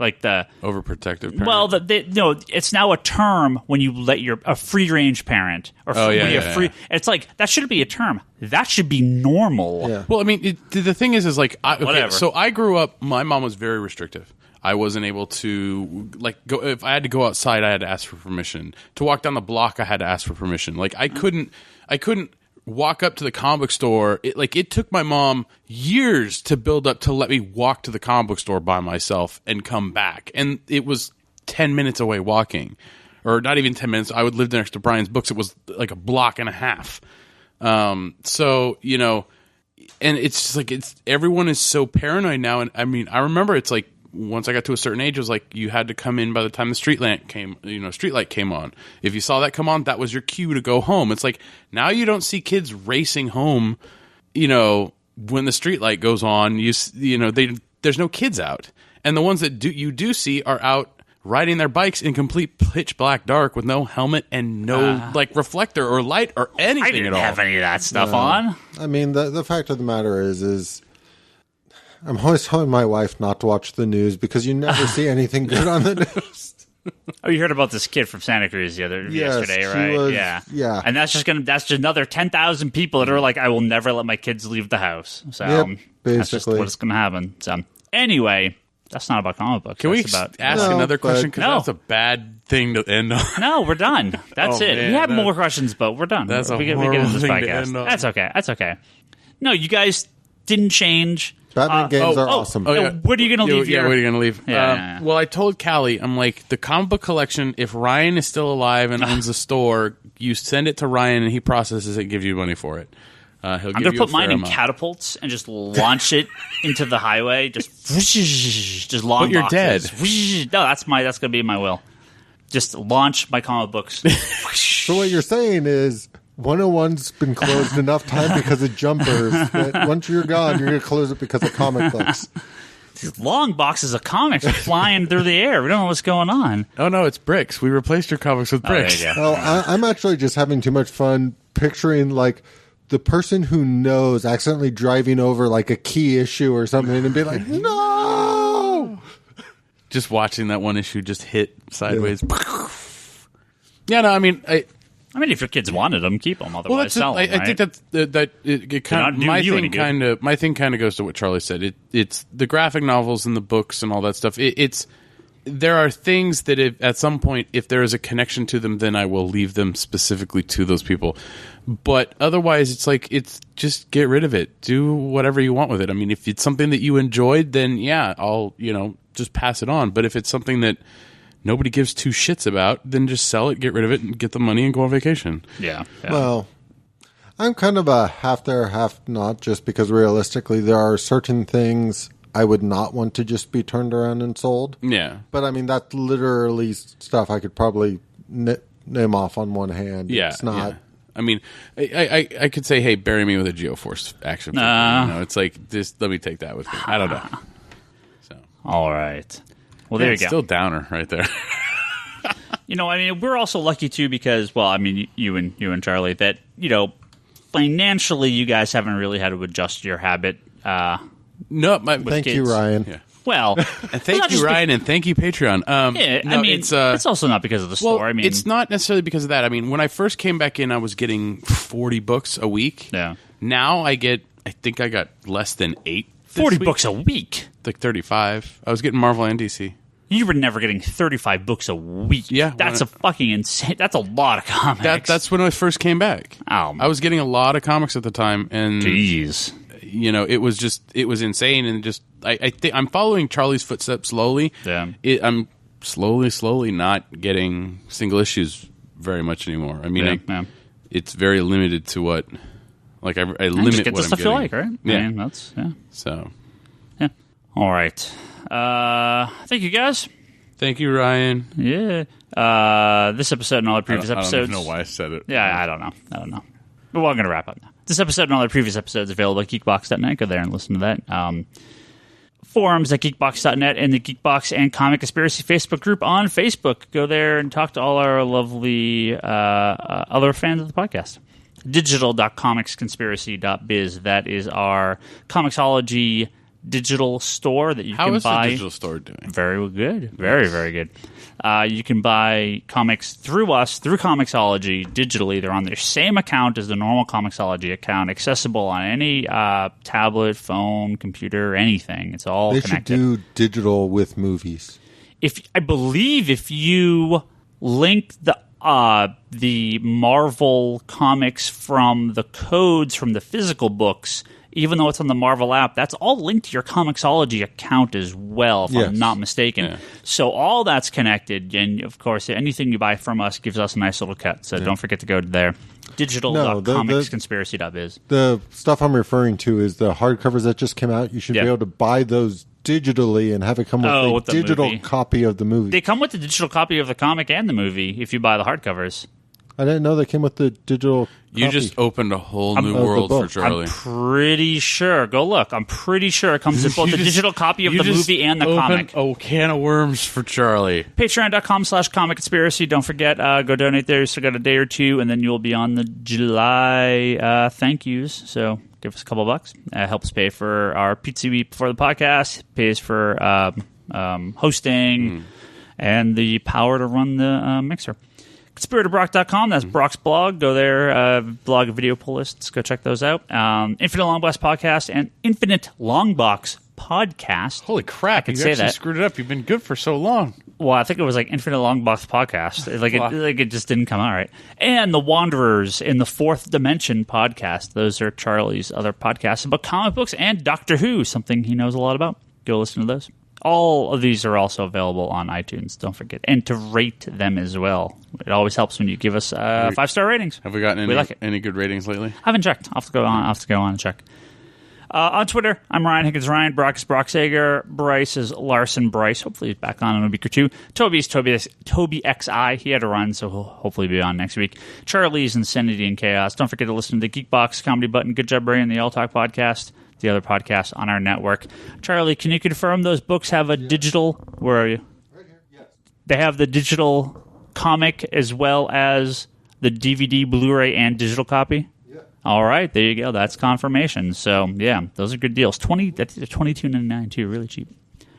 overprotective parent. Well, it's now a term when you let a free range parent or It's like that shouldn't be a term. That should be normal. Yeah. Well, the thing is like whatever. So I grew up. My mom was very restrictive. I wasn't able to go if I had to go outside. I had to ask for permission to walk down the block. I had to ask for permission. Like I couldn't walk up to the comic book store. It took my mom years to build up to let me walk to the comic book store by myself and come back. And it was 10 minutes away walking, or not even 10 minutes. I would live next to Brian's Books. It was like a block and a half. And it's just like everyone is so paranoid now. And I remember it's like. Once I got to a certain age, it was like you had to come in by the time the street light came on. If you saw that come on, that was your cue to go home. It's like now you don't see kids racing home, when the street light goes on. There's no kids out, and the ones that you do see are out riding their bikes in complete pitch black dark with no helmet and no reflector or light or anything I didn't at all. Have any of that stuff on. The fact of the matter is. I'm always telling my wife not to watch the news because you never see anything good on the news. Oh, you heard about this kid from Santa Cruz yesterday, right? Yeah. And that's just another 10,000 people that are like, I will never let my kids leave the house. So that's just what is going to happen. So anyway, that's not about comic books. Can we ask another question? Because that's a bad thing to end on. No, we're done. That's it. Man, we have more questions, but we're done. That's we a get horrible into this thing to podcast. end on. That's okay. No, you guys didn't change. Batman games are awesome. What are you going to leave here? Yeah, what are you going to leave? Yeah. Well, I told Callie, I'm like, the comic book collection, if Ryan is still alive and owns a store, you send it to Ryan and he processes it and gives you money for it. He'll I'm give going to you put a mine fair in amount. catapults and just launch it into the highway. Just long But you're boxes. dead. No, that's going to be my will. Just launch my comic books. So what you're saying is 101's been closed enough time because of jumpers that once you're gone, you're going to close it because of comic books. These long boxes of comics are flying through the air. We don't know what's going on. Oh, no, it's bricks. We replaced your comics with bricks. There you go. Well, I'm actually just having too much fun picturing like the person who knows accidentally driving over like a key issue or something and be like, no! Just watching that one issue just hit sideways. Yeah, no, I mean, if your kids wanted them, keep them. Otherwise, sell them. I think that it kind of my thing kind of goes to what Charlie said. It's the graphic novels and the books and all that stuff. There are things that at some point, if there is a connection to them, then I will leave them specifically to those people. But otherwise, it's just get rid of it. Do whatever you want with it. I mean, if it's something that you enjoyed, then yeah, I'll just pass it on. But if it's something that nobody gives two shits about, then just sell it, get rid of it, and get the money and go on vacation. Yeah. Well, I'm kind of a half there, half not, just because realistically there are certain things I would not want to just be turned around and sold. Yeah. But I mean, that's literally stuff I could probably name off on one hand. Yeah. It's not. Yeah. I mean, I could say, hey, bury me with a Geoforce action figure. It's like, just let me take that with me. I don't know. So. All right. Well, there you go. Still downer right there. We're also lucky too because, you and Charlie, that financially, you guys haven't really had to adjust your habit. No, thank you, Ryan. Yeah. Well, and thank you, Ryan, and thank you, Patreon. It's also not because of the store. Well, it's not necessarily because of that. I mean, when I first came back in, I was getting 40 books a week. Yeah. Now I think I got less than 8. 40 books a week? Like 35. I was getting Marvel and DC. You were never getting 35 books a week. Yeah. That's a fucking insane. That's a lot of comics. That's when I first came back. I was getting a lot of comics at the time. And jeez. It was insane. And just, I think I'm following Charlie's footsteps slowly. Yeah. I'm slowly not getting single issues very much anymore. I mean, it's very limited to what, I limit just get what the stuff getting. you like, right? Yeah. So. Yeah. All right. Thank you, guys. Thank you, Ryan. Yeah. This episode and all the previous episodes. I don't even know why I said it. Yeah, I don't know. But we're going to wrap up now. This episode and all the previous episodes available at geekbox.net. Go there and listen to that. Forums at geekbox.net and the Geekbox and Comic Conspiracy Facebook group on Facebook. Go there and talk to all our lovely other fans of the podcast. Digital.comicsconspiracy.biz. That is our Comixology digital store that you can buy. How is the digital store doing? Very good. Very, very good. You can buy comics through us, through Comixology, digitally. They're on their same account as the normal Comixology account, accessible on any tablet, phone, computer, anything. It's all connected. They should do digital with movies. I believe if you link the Marvel comics from the codes from the physical books, even though it's on the Marvel app, that's all linked to your Comixology account as well, if I'm not mistaken. Yeah. So all that's connected, and of course, anything you buy from us gives us a nice little cut. So don't forget to go there. Digital.comicsconspiracy.biz. The stuff I'm referring to is the hardcovers that just came out. You should be able to buy those digitally and have it come with a digital copy of the movie. They come with the digital copy of the comic and the movie if you buy the hardcovers. I didn't know they came with the digital copy. You just opened a whole new world for Charlie. I'm pretty sure. Go look. I'm pretty sure it comes with both the digital copy of the movie and the comic. Oh, can of worms for Charlie. Patreon.com/comicconspiracy. Don't forget, go donate there. You still got a day or two, and then you'll be on the July thank yous. So give us a couple bucks. Helps pay for our pizza week before the podcast. Pays for hosting. and the power to run the mixer. ConspiratorBrock.com, that's Brock's blog. Go there, blog video pull lists. Go check those out. Infinite Long Box Podcast and Infinite Long Box Podcast. Holy crap, you say actually that. screwed it up. You've been good for so long. Well, I think it was like Infinite Long Box Podcast. It just didn't come out right. And The Wanderers in the Fourth Dimension Podcast. Those are Charlie's other podcasts about comic books and Doctor Who, something he knows a lot about. Go listen to those. All of these are also available on iTunes, don't forget. And to rate them as well. It always helps when you give us 5-star ratings. Have we gotten any good ratings lately? I haven't checked. I'll have to go on and check. On Twitter, I'm Ryan Higgins Ryan. Brock is Brock Sager. Bryce is Larson Bryce. Hopefully he's back on in a week or two. Toby is Toby XI. He had to run, so he'll hopefully be on next week. Charlie's Insanity and Chaos. Don't forget to listen to the Geekbox Comedy Button. Good job, Brian. The All Talk Podcast. The other podcasts on our network. Charlie, can you confirm those books have a digital? Where are you? Right here. Yes. They have the digital comic as well as the DVD, Blu-ray, and digital copy. Yeah. All right, there you go. That's confirmation. So yeah, those are good deals. That's $22.99 too, really cheap,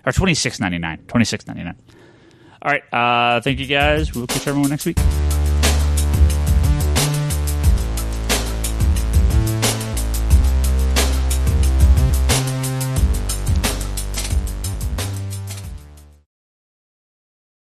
or $26.99. $26.99. All right, thank you guys. We'll catch everyone next week.